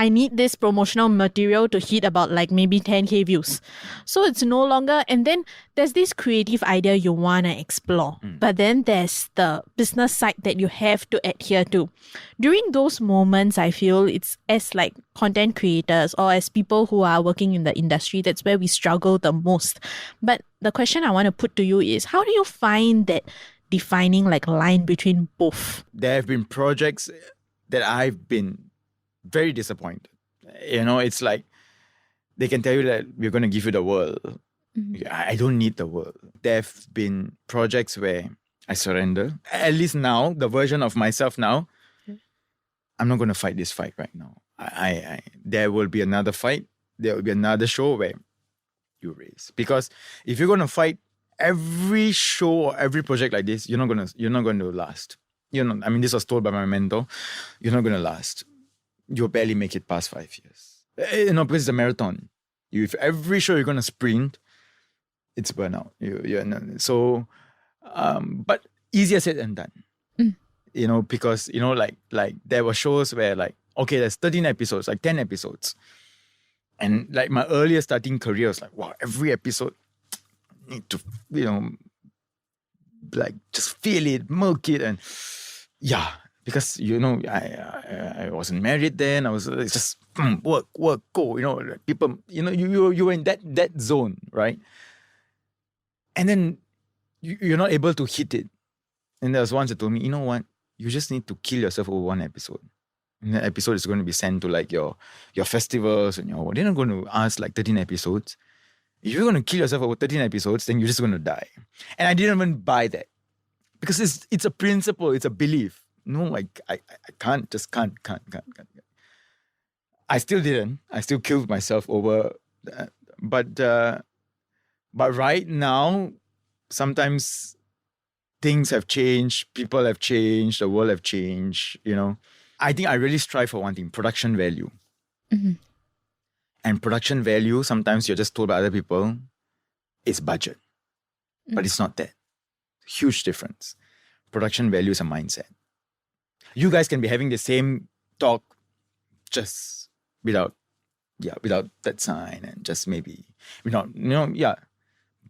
I need this promotional material to hit about like maybe 10k views. So it's no longer, and then there's this creative idea you want to explore. But then there's the business side that you have to adhere to. During those moments, I feel it's as like content creators or as people who are working in the industry, that's where we struggle the most. But the question I want to put to you is, how do you find that defining like line between both?
There have been projects that I've been very disappointed. It's like they can tell you that we're going to give you the world. I don't need the world. There have been projects where I surrender. At least now, the version of myself now, I'm not going to fight this fight right now. There will be another fight. There will be another show where you raise. Because if you're going to fight every show or every project like this, you're not going to last. This was told by my mentor. You're not going to last. You'll barely make it past 5 years. Because it's a marathon. If every show you're going to sprint, it's burnout. But easier said than done. Because, like there were shows where like, okay, there's 13 episodes, like 10 episodes. And like my earlier starting career was like, wow, every episode need to, like just feel it, milk it, and yeah. Because, I wasn't married then. I was just work, go, people, you were in that zone, right? And then you're not able to hit it. And there was once that told me, you know what? You just need to kill yourself over one episode. And that episode is going to be sent to like your festivals and they're not going to ask like 13 episodes. If you're going to kill yourself over 13 episodes, then you're just going to die. And I didn't even buy that. Because it's a principle, it's a belief. No, I can't. I still didn't. I still killed myself over that. But right now, sometimes things have changed, people have changed, the world have changed, I think I really strive for one thing, production value. And production value, sometimes you're just told by other people, it's budget. But it's not that. Huge difference. Production value is a mindset. You guys can be having the same talk just without that sign and just maybe without,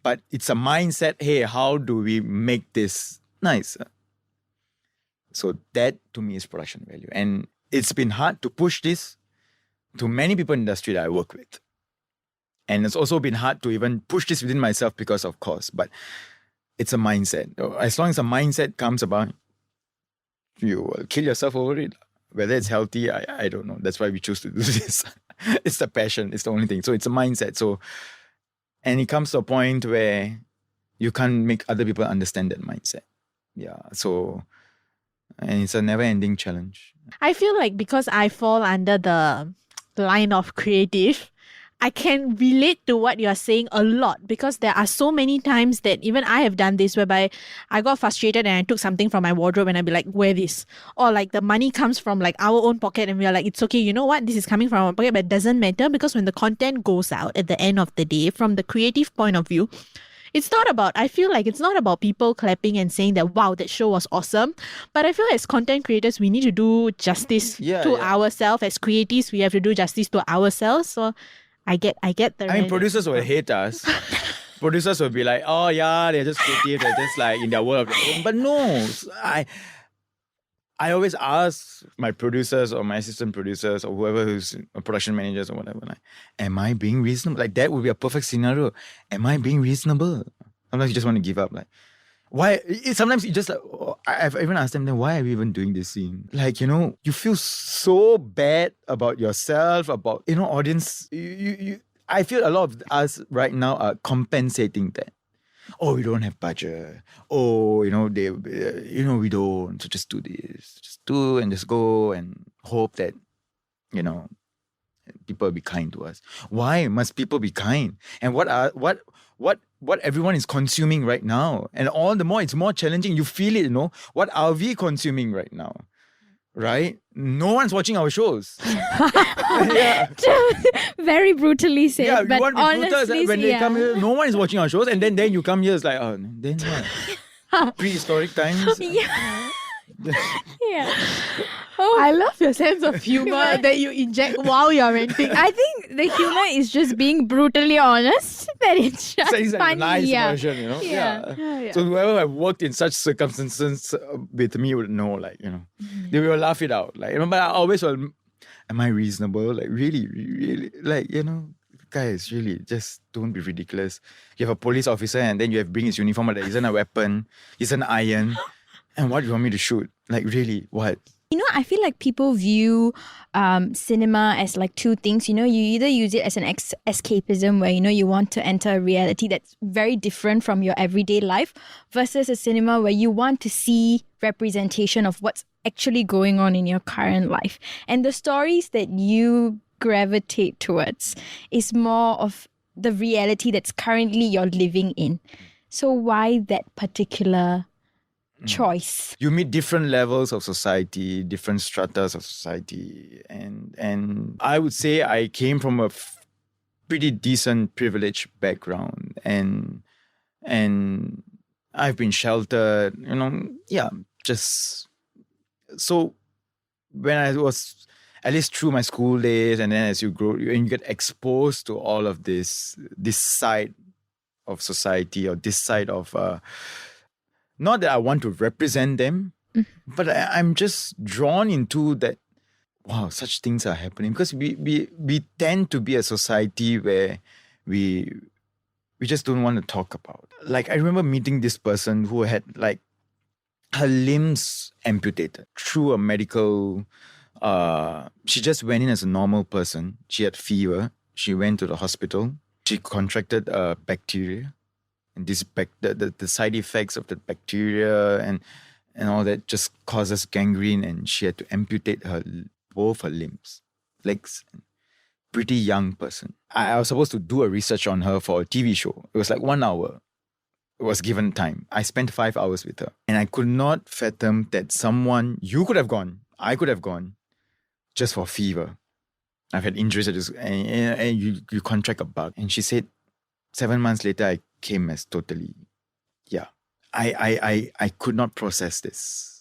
But it's a mindset. Hey, how do we make this nicer? So that to me is production value. And it's been hard to push this to many people in the industry that I work with. And it's also been hard to even push this within myself because of course. But it's a mindset. As long as a mindset comes about, you will kill yourself over it. Whether it's healthy, I don't know. That's why we choose to do this. It's the passion. It's the only thing. So it's a mindset. So, and it comes to a point where you can't make other people understand that mindset. Yeah. So, and it's a never-ending challenge.
I feel like because I fall under the line of creative, I can relate to what you're saying a lot, because there are so many times that even I have done this whereby I got frustrated and I took something from my wardrobe and I'd be like, wear this. Or like the money comes from like our own pocket and we're like, it's okay, you know what? This is coming from our pocket, but it doesn't matter, because when the content goes out at the end of the day, from the creative point of view, I feel like it's not about people clapping and saying that, wow, that show was awesome. But I feel as content creators, we need to do justice to ourselves. As creatives, we have to do justice to ourselves. So I get the...
I mean, producers will hate us. Producers will be like, oh yeah, they're just creative. They're just like in their world of their own. But no, I always ask my producers or my assistant producers or whoever who's production managers or whatever, like, am I being reasonable? Like, that would be a perfect scenario. Am I being reasonable? Sometimes you just want to give up. Like, why? Sometimes you just like, I've even asked them, then why are we even doing this scene? Like, you feel so bad about yourself, about, audience. I feel a lot of us right now are compensating that. Oh, we don't have budget. Oh, we don't. So just do this. Just do and just go and hope that, people will be kind to us. Why must people be kind? And what everyone is consuming right now? And all the more, it's more challenging. You feel it, What are we consuming right now? Right? No one's watching our shows. Yeah.
Very brutally said.
Yeah,
but
want
honestly,
when they come here, no one is watching our shows, and then you come here, it's like, oh, then what? Prehistoric times.
Yeah. Yeah.
I love your sense of humor that you inject while you're ranting.
I think the humor is just being brutally honest. That it's just
It's like
funny.
a nice version,
Yeah.
So whoever have worked in such circumstances with me would know, like, they will laugh it out. Like, but I always will, am I reasonable? Like, really, really, like, guys, really, just don't be ridiculous. You have a police officer and then you have bring his uniform, but there isn't a weapon, isn't an iron. And what do you want me to shoot? Like, really, what?
I feel like people view cinema as like two things. You either use it as an escapism where, you want to enter a reality that's very different from your everyday life, versus a cinema where you want to see representation of what's actually going on in your current life. And the stories that you gravitate towards is more of the reality that's currently you're living in. So why that particular choice?
You meet different levels of society, different stratas of society, and I would say I came from a pretty decent privileged background, and I've been sheltered, just so when I was, at least through my school days, and then as you grow and you get exposed to all of this side of society, or this side of not that I want to represent them, but I'm just drawn into that. Wow, such things are happening, because we tend to be a society where we just don't want to talk about. Like, I remember meeting this person who had like her limbs amputated through a medical. She just went in as a normal person. She had fever. She went to the hospital. She contracted a bacteria. And this the side effects of the bacteria and all that just causes gangrene, and she had to amputate both her limbs, legs. Pretty young person. I was supposed to do a research on her for a TV show. It was like 1 hour. It was given time. I spent 5 hours with her, and I could not fathom that you could have gone, I could have gone, just for fever. I've had injuries and you contract a bug. And she said 7 months later, I came as totally yeah, I could not process this.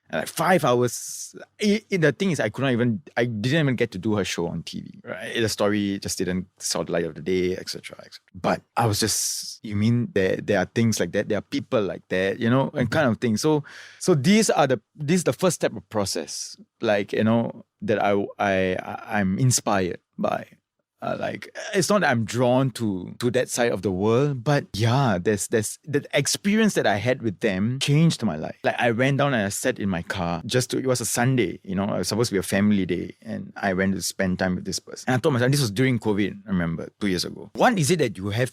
And like 5 hours. The thing is, I didn't even get to do her show on TV. Right, the story just didn't saw the light of the day, etc., etc. But I was just, you mean there are things like that, there are people like that, and kind of thing. So this is the first step of process, like, that I'm inspired by. Like, it's not that I'm drawn to that side of the world, but yeah, there's the experience that I had with them changed my life. Like, I went down and I sat in my car it was a Sunday, it was supposed to be a family day, and I went to spend time with this person. And I told myself, this was during COVID, I remember, 2 years ago. What is it that you have?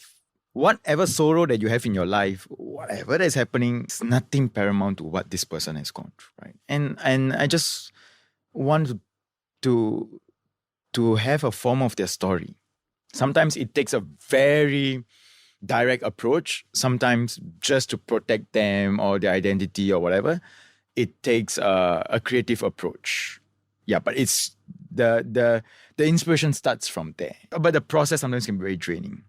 Whatever sorrow that you have in your life, whatever that is happening, it's nothing paramount to what this person has gone through, right? And I just want to have a form of their story. Sometimes it takes a very direct approach. Sometimes just to protect them or their identity or whatever, it takes a creative approach. Yeah, but it's the inspiration starts from there. But the process sometimes can be very draining,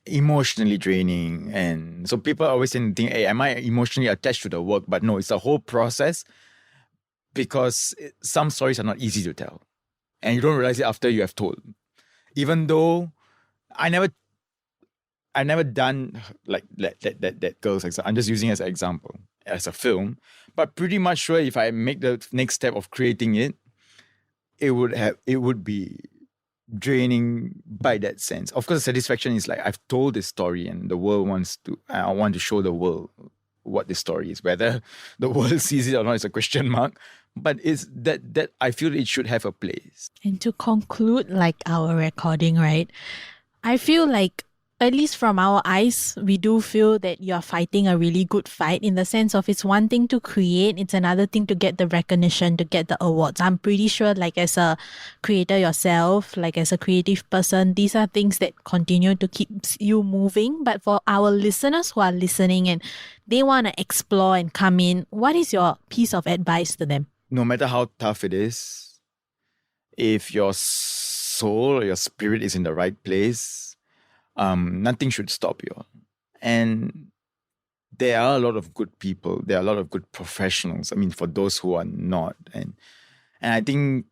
emotionally draining. And so people always think, hey, am I emotionally attached to the work? But no, it's a whole process, because some stories are not easy to tell. And you don't realize it after you have told. Even though I never done like that girl's example. I'm just using it as an example, as a film. But pretty much sure if I make the next step of creating it, it would be draining by that sense. Of course, the satisfaction is like, I've told this story and the world I want to show the world what this story is. Whether the world sees it or not is a question mark. But it's that I feel it should have a place.
And to conclude, like, our recording, right? I feel like, at least from our eyes, we do feel that you're fighting a really good fight, in the sense of, it's one thing to create, it's another thing to get the recognition, to get the awards. I'm pretty sure, like, as a creator yourself, like as a creative person, these are things that continue to keep you moving. But for our listeners who are listening and they want to explore and come in, what is your piece of advice to them?
No matter how tough it is, if your soul or your spirit is in the right place, nothing should stop you. And there are a lot of good people. There are a lot of good professionals. I mean, for those who are not. And I think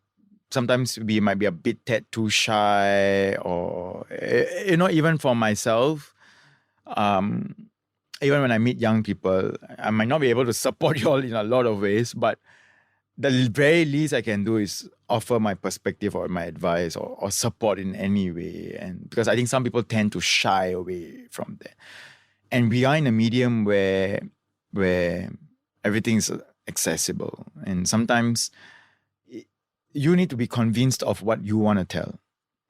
sometimes we might be a bit too shy, or, even for myself, even when I meet young people, I might not be able to support you all in a lot of ways, but the very least I can do is offer my perspective or my advice or support in any way. And because I think some people tend to shy away from that. And we are in a medium where everything is accessible. And sometimes you need to be convinced of what you want to tell.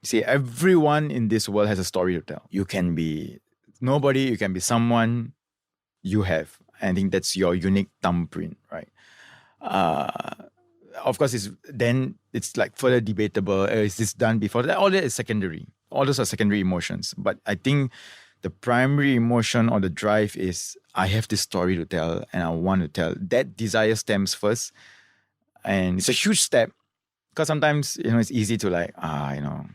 See, everyone in this world has a story to tell. You can be nobody, you can be someone. You have. I think that's your unique thumbprint, right? Of course, it's like further debatable. Is this done before? All that is secondary. All those are secondary emotions. But I think the primary emotion or the drive is, I have this story to tell and I want to tell. That desire stems first. And it's a huge step, because sometimes, it's easy to like, I'm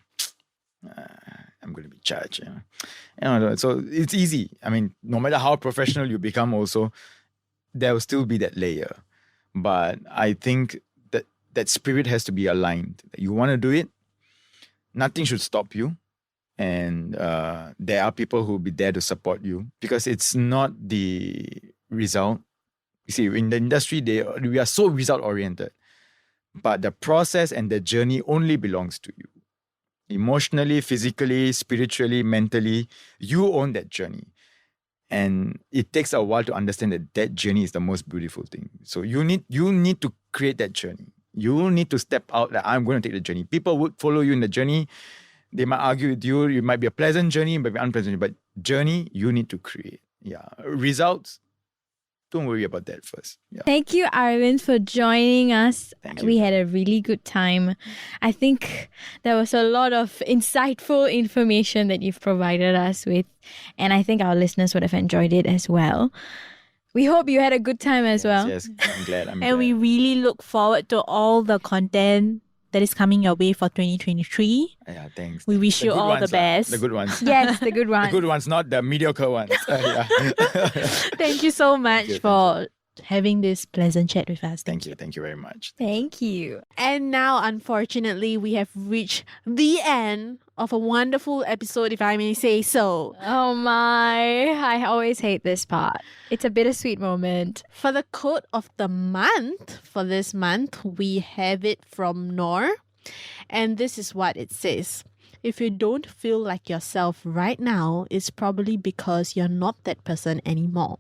going to be judged. So it's easy. I mean, no matter how professional you become also, there will still be that layer. But I think that spirit has to be aligned. You want to do it, nothing should stop you. And there are people who will be there to support you, because it's not the result. You see, in the industry, we are so result-oriented. But the process and the journey only belongs to you. Emotionally, physically, spiritually, mentally, you own that journey. And it takes a while to understand that journey is the most beautiful thing. So you need to create that journey. You need to step out that I'm going to take the journey. People would follow you in the journey. They might argue with you. It might be a pleasant journey, it might be unpleasant. But journey, you need to create. Yeah. Results, don't worry about that first. Yeah.
Thank you, Aravind, for joining us.
Thank you.
We had a really good time. I think there was a lot of insightful information that you've provided us with, and I think our listeners would have enjoyed it as well. We hope you had a good time as well.
Yes, I'm glad.
And we really look forward to all the content that is coming your way for 2023.
Yeah, thanks.
We wish you
good
all the
ones,
best.
The good ones.
Yes, the good one.
The good ones, not the mediocre ones. Yeah.
Thank you so much
you,
for having this pleasant chat with us.
Thank you very much.
Thank you.
And now, unfortunately, we have reached the end of a wonderful episode, if I may say so.
Oh my, I always hate this part. It's a bittersweet moment.
For the quote of the month, for this month, we have it from Noor. And this is what it says. If you don't feel like yourself right now, it's probably because you're not that person anymore.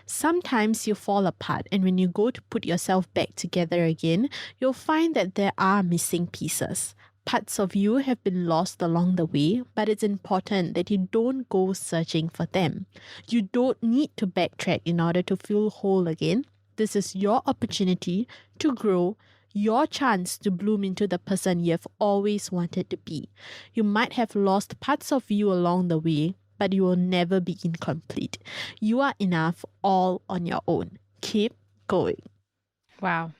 Sometimes you fall apart, and when you go to put yourself back together again, you'll find that there are missing pieces. Parts of you have been lost along the way, but it's important that you don't go searching for them. You don't need to backtrack in order to feel whole again. This is your opportunity to grow, your chance to bloom into the person you've always wanted to be. You might have lost parts of you along the way, but you will never be incomplete. You are enough all on your own. Keep going.
Wow.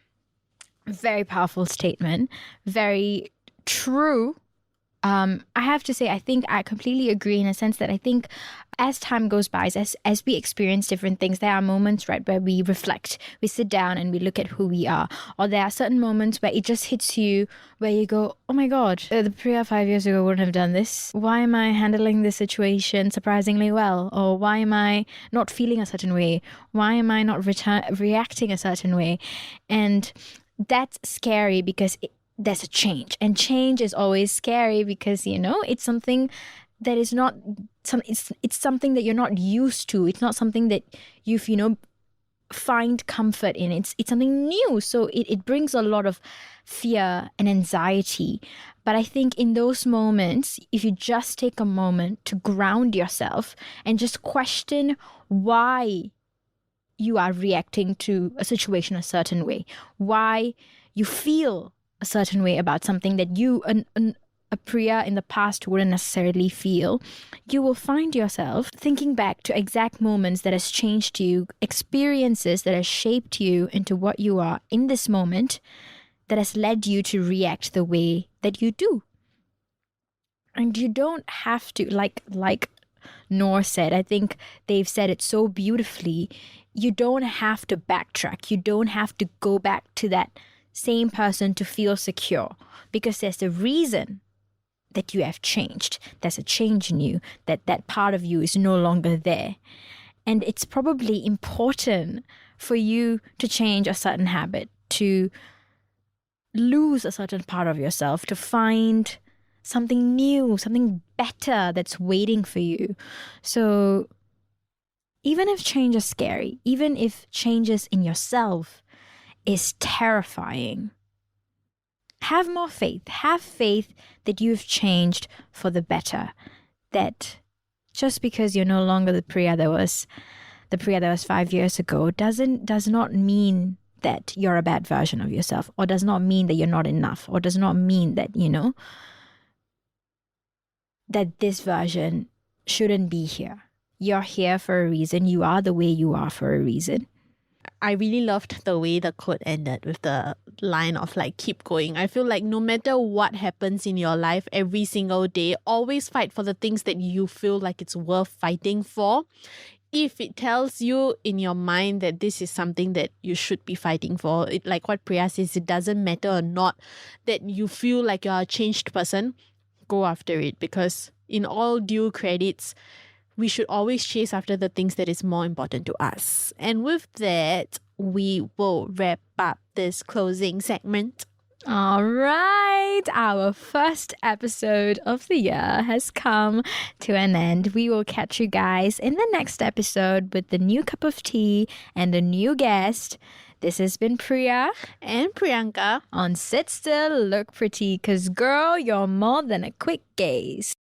Very powerful statement. Very true. I have to say, I think I completely agree in a sense that I think as time goes by, as we experience different things, there are moments, right, where we reflect, we sit down and we look at who we are. Or there are certain moments where it just hits you, where you go, oh my God, the Priya 5 years ago wouldn't have done this. Why am I handling this situation surprisingly well? Or why am I not feeling a certain way? Why am I not reacting a certain way? And that's scary because there's a change, and change is always scary because it's something that is not it's something that you're not used to. It's not something that you've find comfort in. It's something new, so it brings a lot of fear and anxiety. But I think in those moments, if you just take a moment to ground yourself and just question why you are reacting to a situation a certain way, why you feel a certain way about something that you, a Priya in the past, wouldn't necessarily feel, you will find yourself thinking back to exact moments that has changed you, experiences that has shaped you into what you are in this moment, that has led you to react the way that you do. And you don't have to, like Noor said, I think they've said it so beautifully, you don't have to backtrack. You don't have to go back to that same person to feel secure, because there's a reason that you have changed. There's a change in you, that part of you is no longer there. And it's probably important for you to change a certain habit, to lose a certain part of yourself, to find something new, something better that's waiting for you. So even if change is scary, even if changes in yourself is terrifying, have more faith. Have faith that you've changed for the better. That just because you're no longer the Priya that was 5 years ago does not mean that you're a bad version of yourself, or does not mean that you're not enough, or does not mean that that this version shouldn't be here. You're here for a reason. You are the way you are for a reason.
I really loved the way the quote ended with the line of keep going. I feel like no matter what happens in your life every single day, always fight for the things that you feel like it's worth fighting for. If it tells you in your mind that this is something that you should be fighting for, like what Priya says, it doesn't matter or not that you feel like you're a changed person, go after it. Because in all due credits, we should always chase after the things that is more important to us. And with that, we will wrap up this closing segment.
All right, our first episode of the year has come to an end. We will catch you guys in the next episode with the new cup of tea and a new guest. This has been Priya
and Priyanka
on Sit Still, Look Pretty, 'cause girl, you're more than a quick gaze.